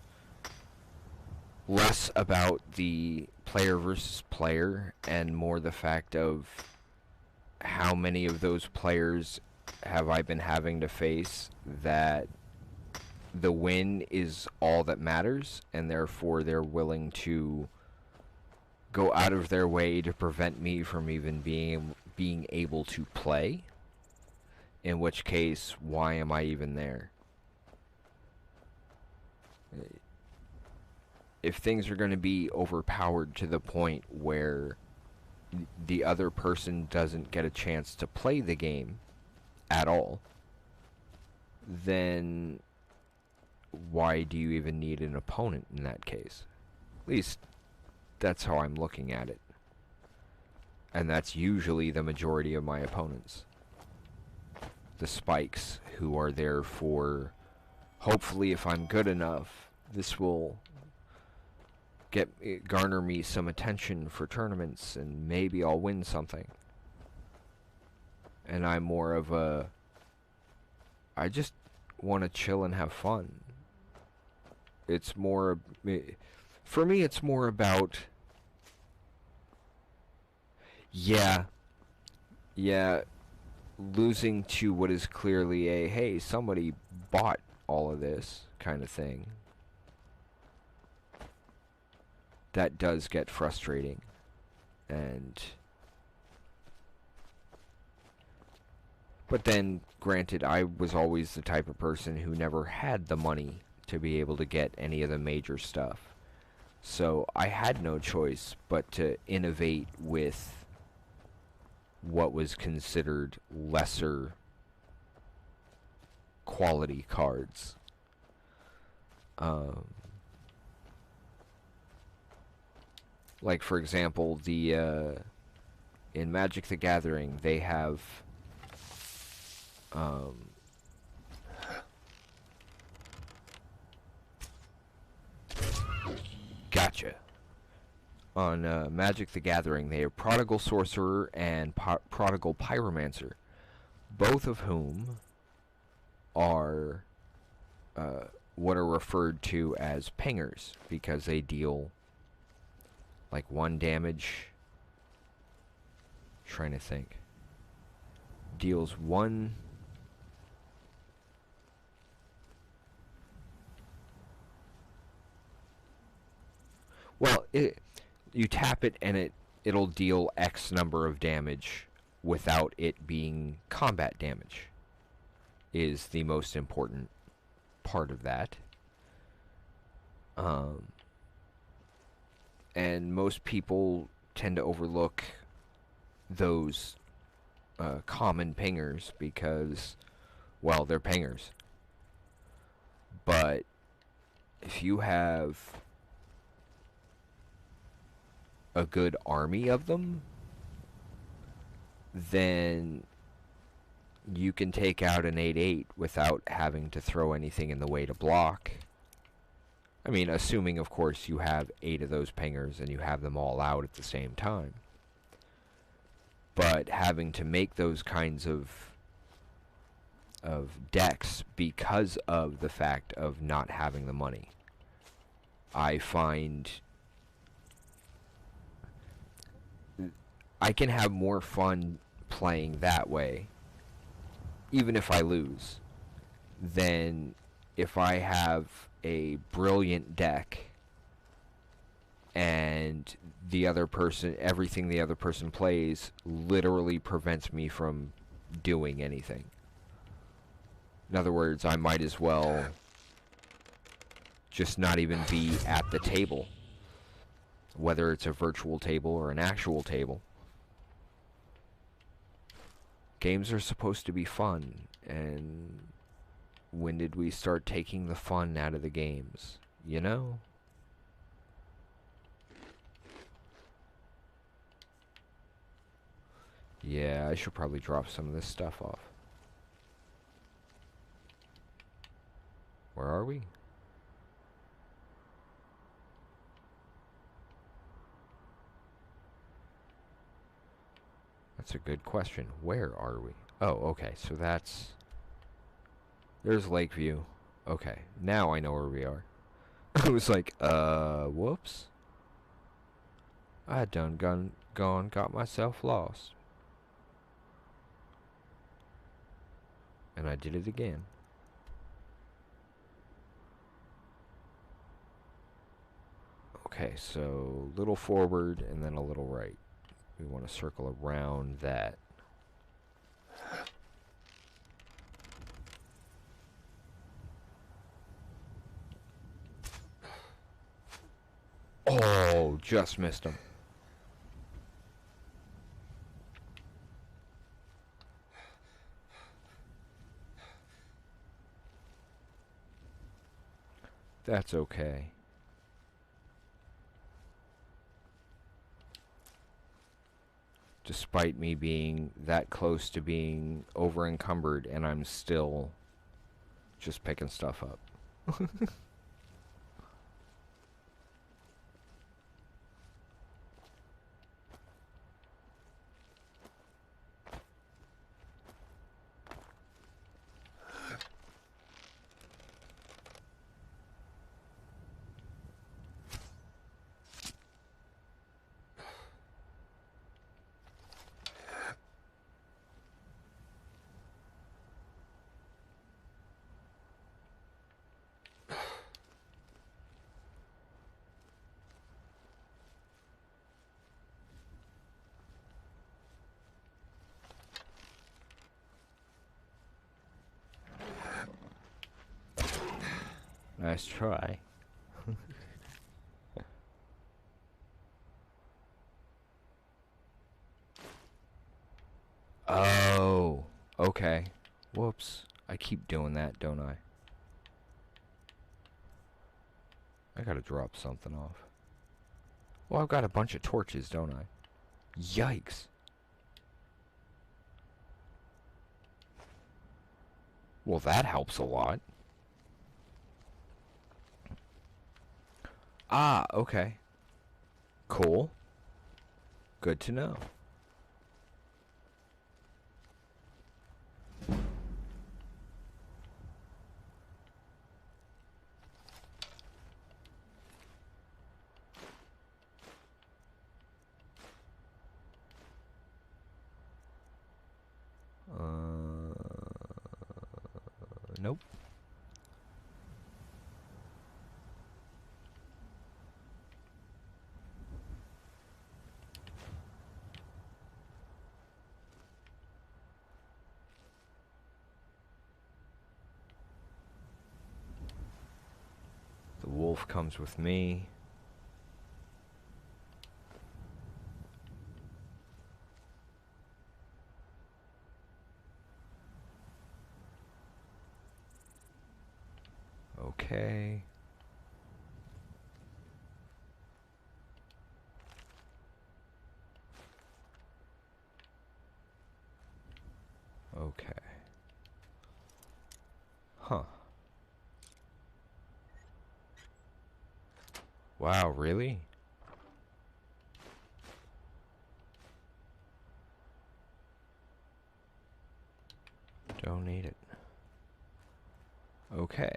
A: less about the player versus player and more the fact of how many of those players have I been having to face that the win is all that matters, and therefore they're willing to go out of their way to prevent me from even being able to play. In which case, why am I even there? If things are going to be overpowered to the point where the other person doesn't get a chance to play the game at all, then why do you even need an opponent in that case? At least that's how I'm looking at it. And that's usually the majority of my opponents. The spikes, who are there for, hopefully if I'm good enough, this will garner me some attention for tournaments and maybe I'll win something. And I'm more of a, I just want to chill and have fun. It's more, for me it's more about, yeah, losing to what is clearly a, hey, somebody bought all of this kind of thing. That does get frustrating. But then, granted, I was always the type of person who never had the money to be able to get any of the major stuff. So I had no choice but to innovate with what was considered lesser quality cards. Like, for example, in Magic the Gathering, they have gotcha. on Magic the Gathering, they have Prodigal Sorcerer and Prodigal Pyromancer, both of whom are what are referred to as pingers because they deal like 1 damage. Trying to think. Deals 1. Well, you tap it and it'll deal X number of damage without it being combat damage. Is the most important part of that. And most people tend to overlook those common pingers because, well, they're pingers. But if you have a good army of them, then you can take out an 8/8 without having to throw anything in the way to block. I mean, assuming, of course, you have 8 of those pingers and you have them all out at the same time. But having to make those kinds of decks because of the fact of not having the money, I find I can have more fun playing that way, even if I lose, than if I have a brilliant deck and the other person, everything the other person plays literally prevents me from doing anything. In other words, I might as well just not even be at the table, whether it's a virtual table or an actual table. Games are supposed to be fun, and when did we start taking the fun out of the games? You know? Yeah, I should probably drop some of this stuff off. Where are we? That's a good question. Where are we? Oh, okay, so that's... There's Lakeview. Okay, now I know where we are. I was like, whoops. I done got myself lost. And I did it again. Okay, so little forward and then a little right. We want to circle around that. Oh, just missed him. That's okay. Despite me being that close to being over encumbered, and I'm still just picking stuff up. Nice try. Oh, okay. Whoops. I keep doing that, don't I? I gotta drop something off. Well, I've got a bunch of torches, don't I? Yikes. Well, that helps a lot. Ah, okay. Cool. Good to know. Nope. The wolf comes with me. Okay. Okay. Huh. Wow, really? Don't need it. Okay.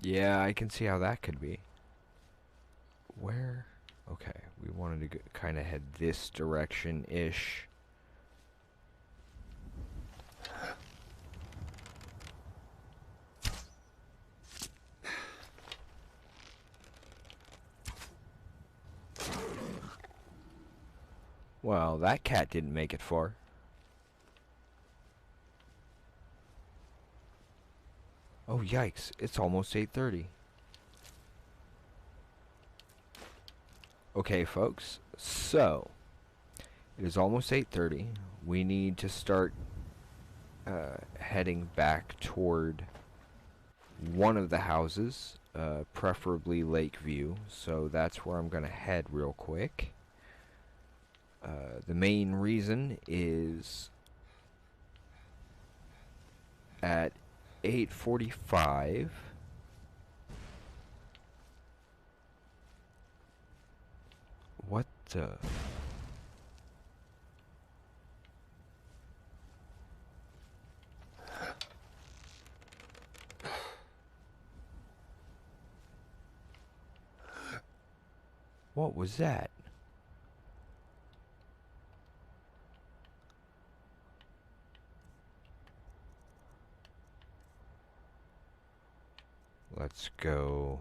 A: Yeah, I can see how that could be. Where? Okay, we wanted to kind of head this direction-ish. Well, that cat didn't make it far. Oh, yikes. It's almost 8:30. Okay, folks. So, it is almost 8:30. We need to start heading back toward one of the houses, preferably Lakeview. So that's where I'm going to head real quick. The main reason is at 8:45. What the? What was that? Let's go,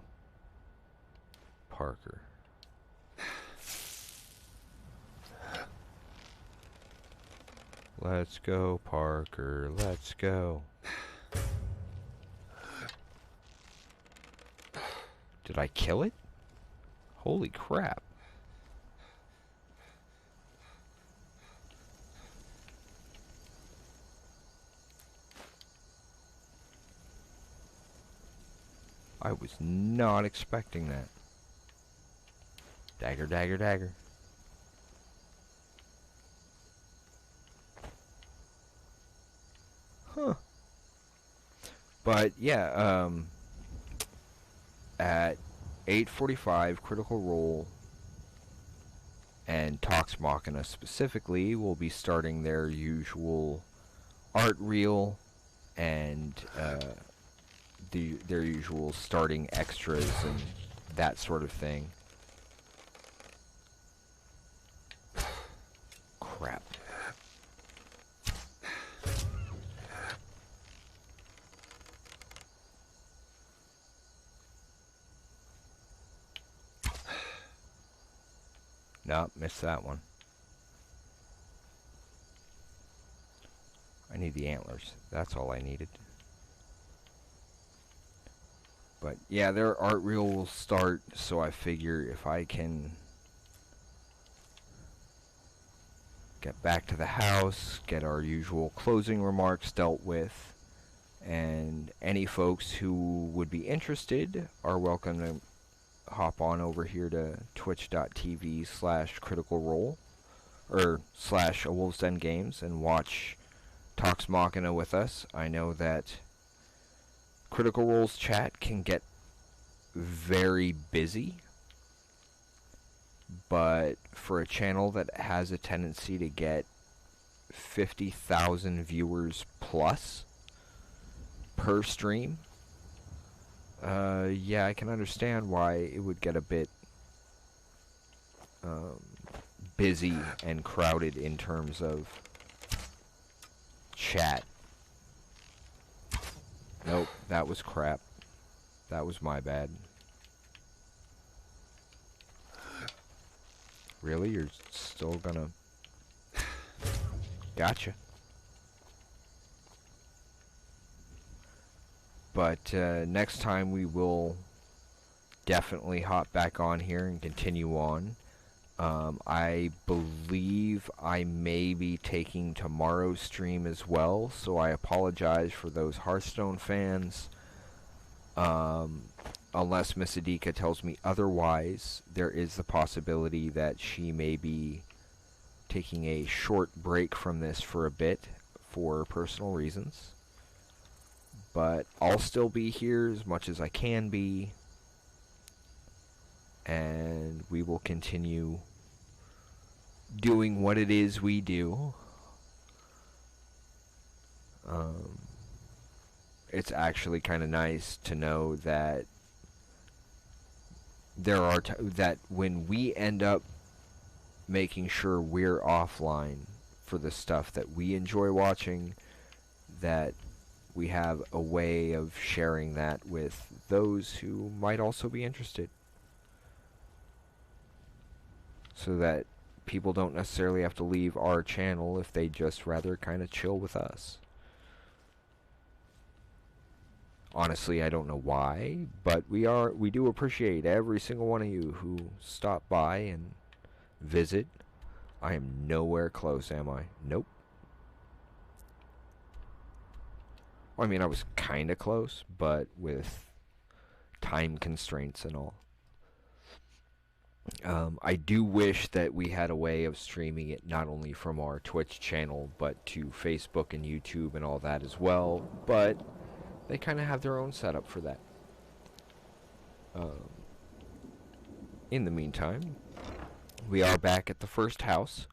A: Parker. Let's go, Parker. Let's go. Did I kill it? Holy crap. I was not expecting that. Dagger, dagger, dagger. Huh. But yeah, at 8:45, Critical Role and Tox Machina specifically will be starting their usual art reel and their usual starting extras and that sort of thing. Crap. Nope, missed that one. I need the antlers. That's all I needed. But yeah, their art reel will start, so I figure if I can get back to the house, get our usual closing remarks dealt with, and any folks who would be interested are welcome to hop on over here to twitch.tv/criticalrole or /A Wolf's Den Games and watch Tox Machina with us. I know that Critical Role's chat can get very busy, but for a channel that has a tendency to get 50,000 viewers plus per stream, yeah, I can understand why it would get a bit busy and crowded in terms of chat. Nope, that was crap. That was my bad. Really? You're still gonna... Gotcha. But next time we will definitely hop back on here and continue on. I believe I may be taking tomorrow's stream as well, so I apologize for those Hearthstone fans. Unless Miss Adika tells me otherwise, there is the possibility that she may be taking a short break from this for a bit for personal reasons. But I'll still be here as much as I can be, and we will continue doing what it is we do. It's actually kind of nice to know that there are that when we end up making sure we're offline for the stuff that we enjoy watching, that we have a way of sharing that with those who might also be interested, so that people don't necessarily have to leave our channel if they just rather kind of chill with us. Honestly, I don't know why, but we do appreciate every single one of you who stop by and visit. I am nowhere close, am I? Nope. Well, I mean, I was kind of close, but with time constraints and all. I do wish that we had a way of streaming it not only from our Twitch channel, but to Facebook and YouTube and all that as well, but they kind of have their own setup for that. In the meantime, we are back at the first house.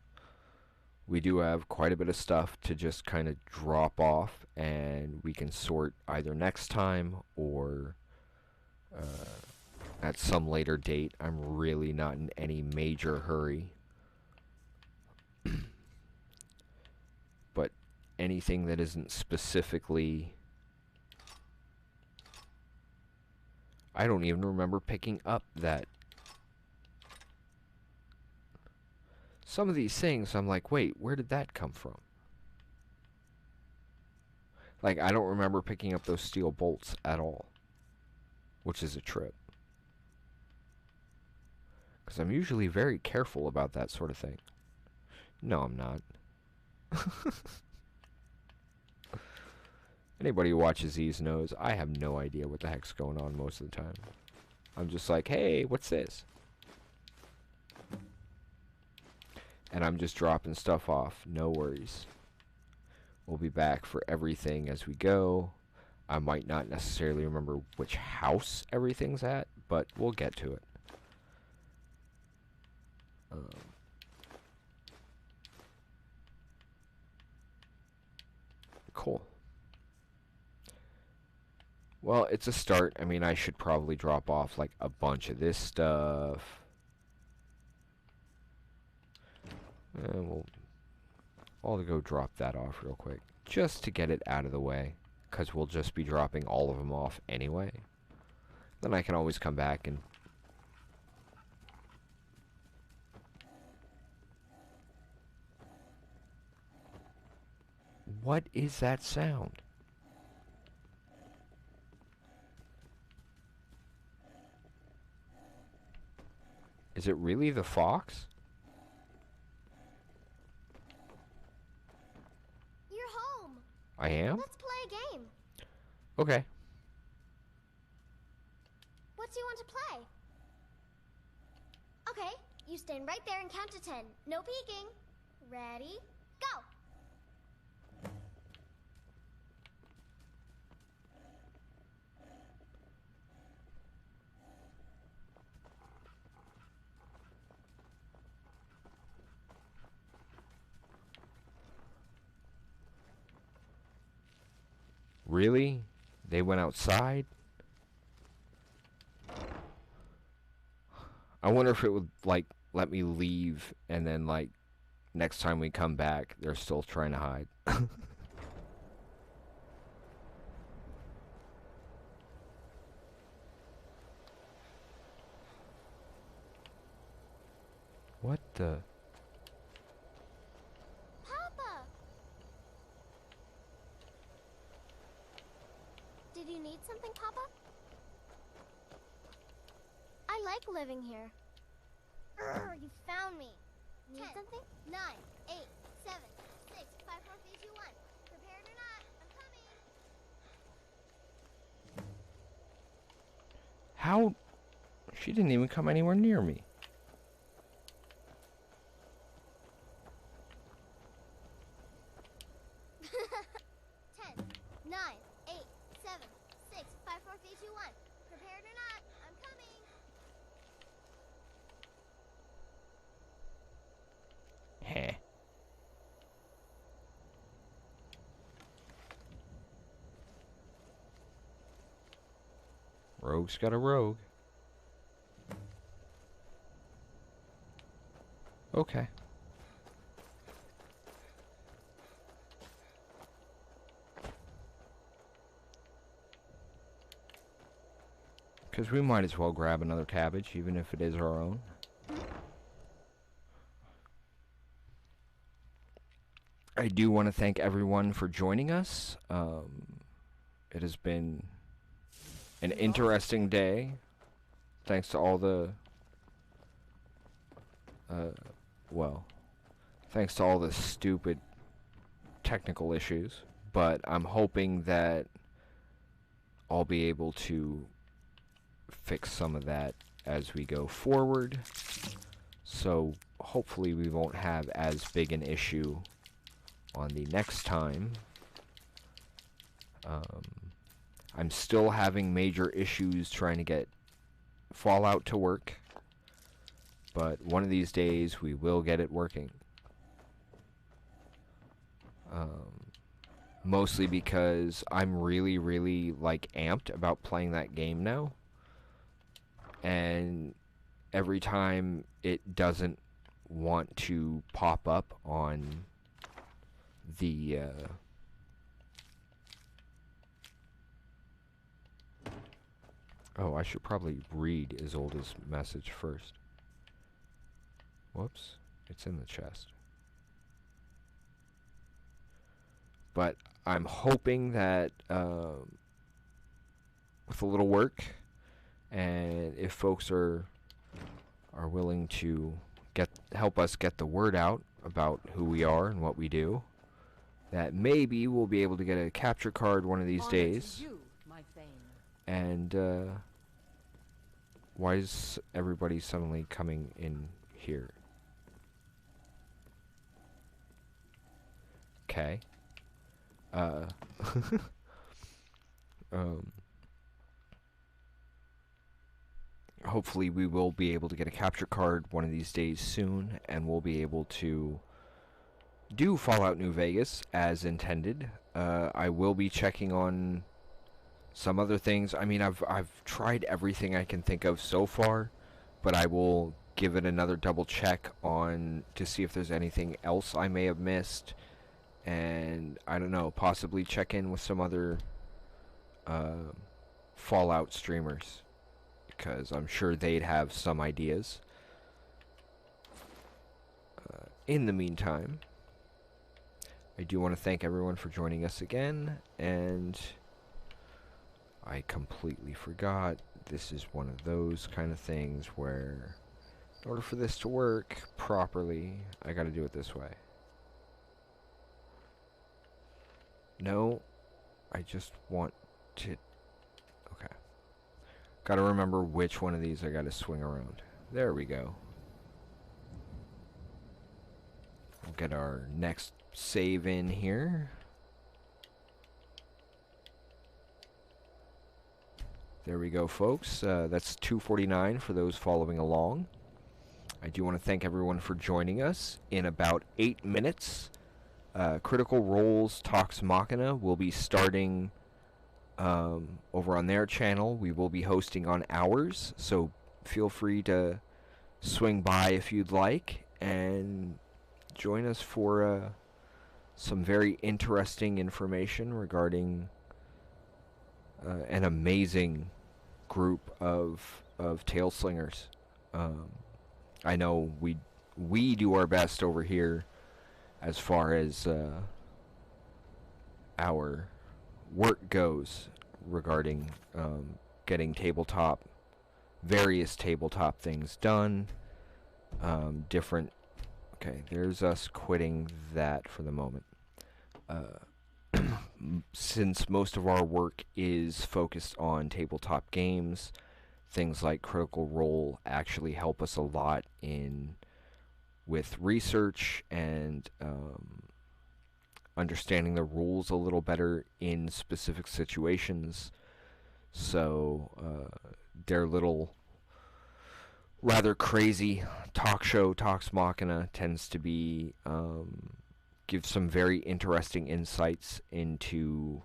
A: We do have quite a bit of stuff to just kind of drop off, and we can sort either next time or at some later date. I'm really not in any major hurry. But anything that isn't specifically... I don't even remember picking up that. Some of these things, I'm like, wait, where did that come from? Like, I don't remember picking up those steel bolts at all, which is a trip. Because I'm usually very careful about that sort of thing. No, I'm not. Anybody who watches these knows I have no idea what the heck's going on most of the time. I'm just like, hey, what's this? And I'm just dropping stuff off. No worries. We'll be back for everything as we go. I might not necessarily remember which house everything's at, but we'll get to it. Cool. Well, it's a start. I mean, I should probably drop off like a bunch of this stuff. I'll go drop that off real quick, just to get it out of the way, because we'll just be dropping all of them off anyway. Then I can always come back and... What is that sound? Is it really the fox?
D: You're home.
A: I am?
D: Let's play a game.
A: Okay.
D: What do you want to play? Okay, you stand right there and count to 10. No peeking. Ready? Go!
A: Really? They went outside? I wonder if it would, like, let me leave and then, like, next time we come back, they're still trying to hide. What the?
D: Papa! Did you need something, Papa? I like living here. You found me. Need something? 9, 8, 7, 6, 5, 4, 3, 2, 1. Prepared or not, I'm coming.
A: How? She didn't even come anywhere near me.
D: 10, 9, 8, 7, 6, 5, 4, 3, 2, 1. Prepared or not, I'm coming.
A: Heh. Rogue's got a rogue. Okay. Because we might as well grab another cabbage, even if it is our own. I do want to thank everyone for joining us. It has been an interesting day. Thanks to all the... well, thanks to all the stupid technical issues. But I'm hoping that I'll be able to fix some of that as we go forward. So hopefully we won't have as big an issue on the next time. I'm still having major issues trying to get Fallout to work, but one of these days we will get it working. Mostly because I'm really, really, like, amped about playing that game now. And every time it doesn't want to pop up on the oh, I should probably read Isolde's message first. Whoops, it's in the chest. But I'm hoping that with a little work, and if folks are willing to help us get the word out about who we are and what we do, that maybe we'll be able to get a capture card one of these days. And why is everybody suddenly coming in here? Okay. Hopefully we will be able to get a capture card one of these days soon, and we'll be able to do Fallout New Vegas as intended. I will be checking on some other things. I mean, I've tried everything I can think of so far, but I will give it another double check on to see if there's anything else I may have missed, and I don't know, possibly check in with some other Fallout streamers, because I'm sure they'd have some ideas. In the meantime, I do want to thank everyone for joining us again, and I completely forgot. This is one of those kind of things where, in order for this to work properly, I gotta do it this way. No, I just want to... Okay. Gotta remember which one of these I gotta swing around. There we go. We'll get our next save in here. There we go, folks. That's 2:49 for those following along. I do want to thank everyone for joining us. In about 8 minutes, Critical Role's Tox Machina will be starting over on their channel. We will be hosting on ours, so feel free to swing by if you'd like and join us for some very interesting information regarding an amazing group of tail slingers. I know we do our best over here as far as our work goes regarding getting various tabletop things done. Different. Okay, there's us quitting that for the moment. Since most of our work is focused on tabletop games, things like Critical Role actually help us a lot with research and understanding the rules a little better in specific situations. So their little rather crazy talk show, Talks Machina, tends to be give some very interesting insights into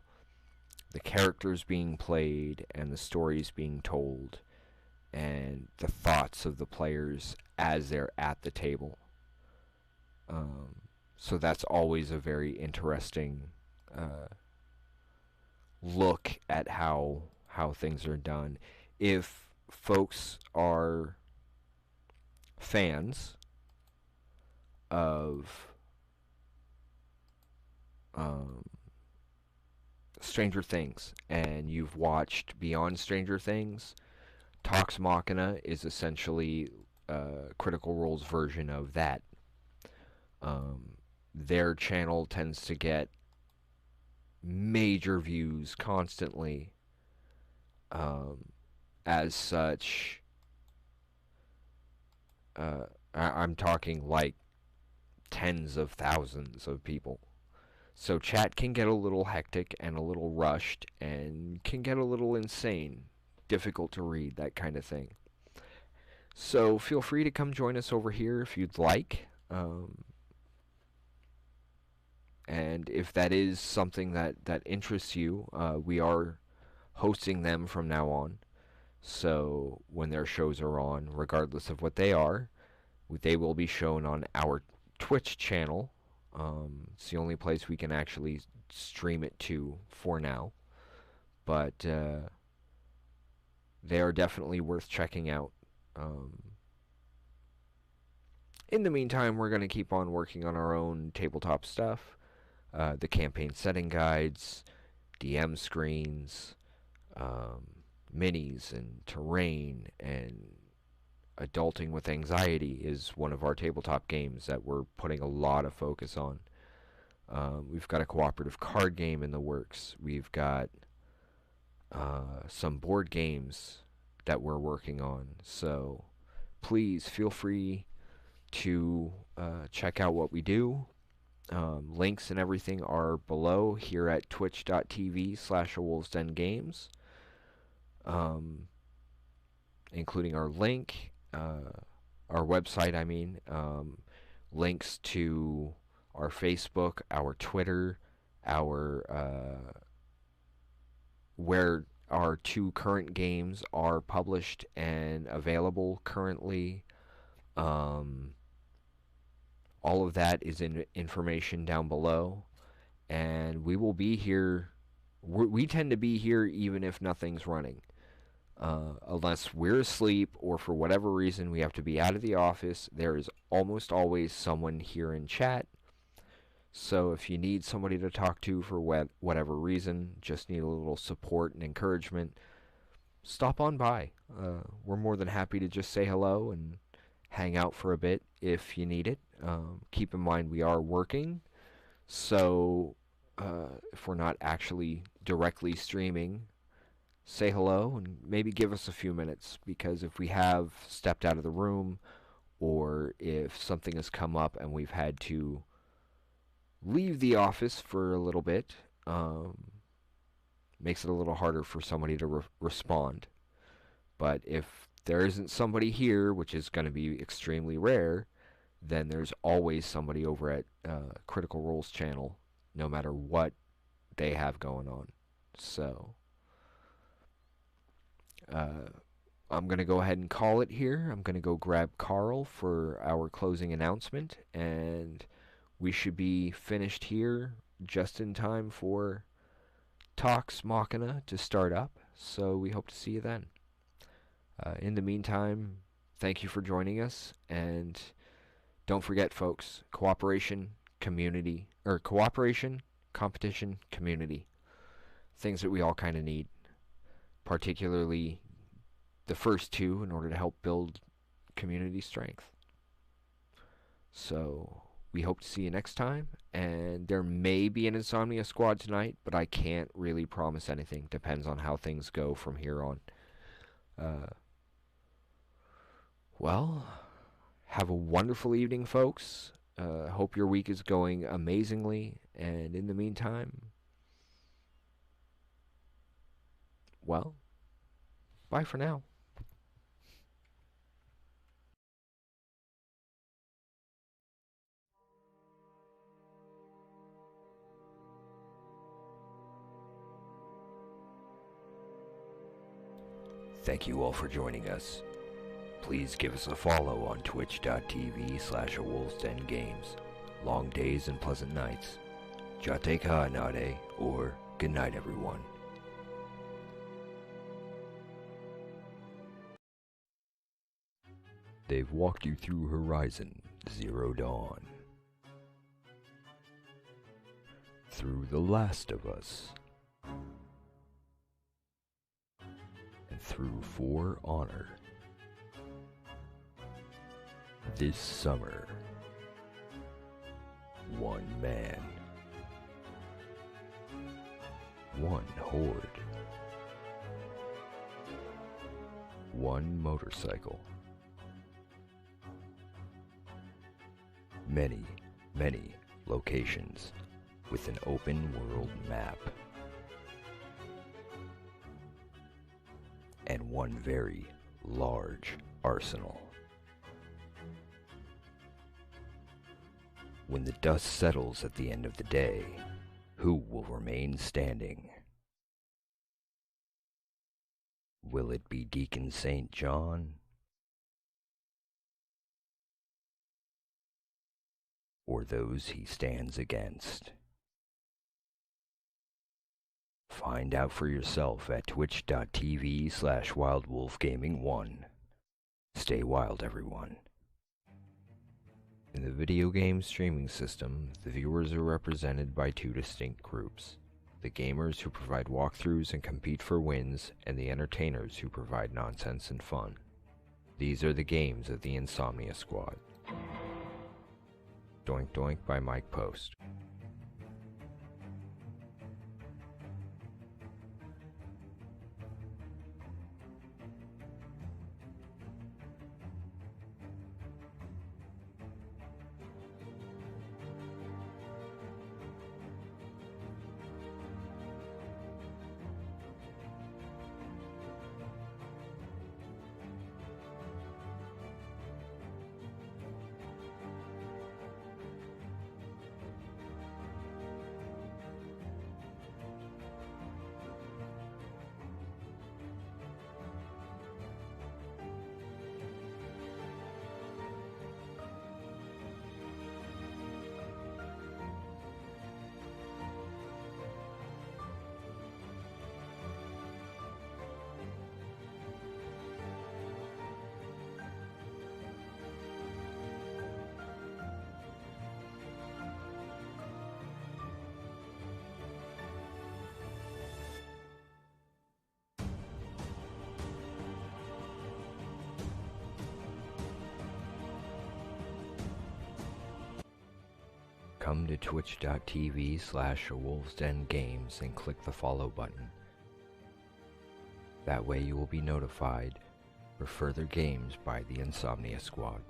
A: the characters being played and the stories being told and the thoughts of the players as they're at the table. So that's always a very interesting look at how things are done. If folks are fans of Stranger Things and you've watched Beyond Stranger Things, Talks Machina is essentially Critical Role's version of that. Their channel tends to get major views constantly. As such, I'm talking like tens of thousands of people. So chat can get a little hectic and a little rushed and can get a little insane, difficult to read, that kind of thing. So feel free to come join us over here if you'd like. And if that is something that interests you, we are hosting them from now on. So when their shows are on, regardless of what they are, they will be shown on our Twitch channel. It's the only place we can actually stream it to for now. But they are definitely worth checking out. In the meantime, we're going to keep on working on our own tabletop stuff. The campaign setting guides, DM screens, minis and terrain, and Adulting with Anxiety is one of our tabletop games that we're putting a lot of focus on. We've got a cooperative card game in the works. We've got some board games that we're working on. So please feel free to check out what we do. Links and everything are below here at twitch.tv/awolvesdengames, including our link, our website, I mean, links to our Facebook, our Twitter, where our 2 current games are published and available currently. All of that is in information down below, and we will be here. We tend to be here even if nothing's running, unless we're asleep or for whatever reason we have to be out of the office. There is almost always someone here in chat. So if you need somebody to talk to for whatever reason, just need a little support and encouragement, stop on by. We're more than happy to just say hello and hang out for a bit if you need it. Keep in mind we are working, so if we're not actually directly streaming, say hello and maybe give us a few minutes, because if we have stepped out of the room or if something has come up and we've had to leave the office for a little bit, makes it a little harder for somebody to respond. But if there isn't somebody here, which is going to be extremely rare, then there's always somebody over at Critical Role's channel, no matter what they have going on. So I'm going to go ahead and call it here. I'm going to go grab Carl for our closing announcement, and we should be finished here just in time for Talks Machina to start up, so we hope to see you then. In the meantime, thank you for joining us, and don't forget, folks, cooperation, competition, community. Things that we all kind of need, particularly the first two, in order to help build community strength. So we hope to see you next time, and there may be an Insomnia Squad tonight, but I can't really promise anything. Depends on how things go from here on. Well, have a wonderful evening, folks. Hope your week is going amazingly, and in the meantime, well, bye for now. Thank you all for joining us. Please give us a follow on twitch.tv/awolvesdengames. Long days and pleasant nights. Jate ka nade, or good night, everyone. They've walked you through Horizon Zero Dawn, through The Last of Us, and through For Honor. This summer, one man, one horde, one motorcycle, many, many locations with an open world map, and one very large arsenal. When the dust settles at the end of the day, who will remain standing? Will it be Deacon St. John? Or those he stands against? Find out for yourself at twitch.tv/wildwolfgaming1. Stay wild, everyone. In the video game streaming system, the viewers are represented by two distinct groups: the gamers who provide walkthroughs and compete for wins, and the entertainers who provide nonsense and fun. These are the games of the Insomnia Squad. Doink Doink by Mike Post. Come to twitch.tv/awolvesdengames and click the follow button. That way you will be notified for further games by the Insomnia Squad.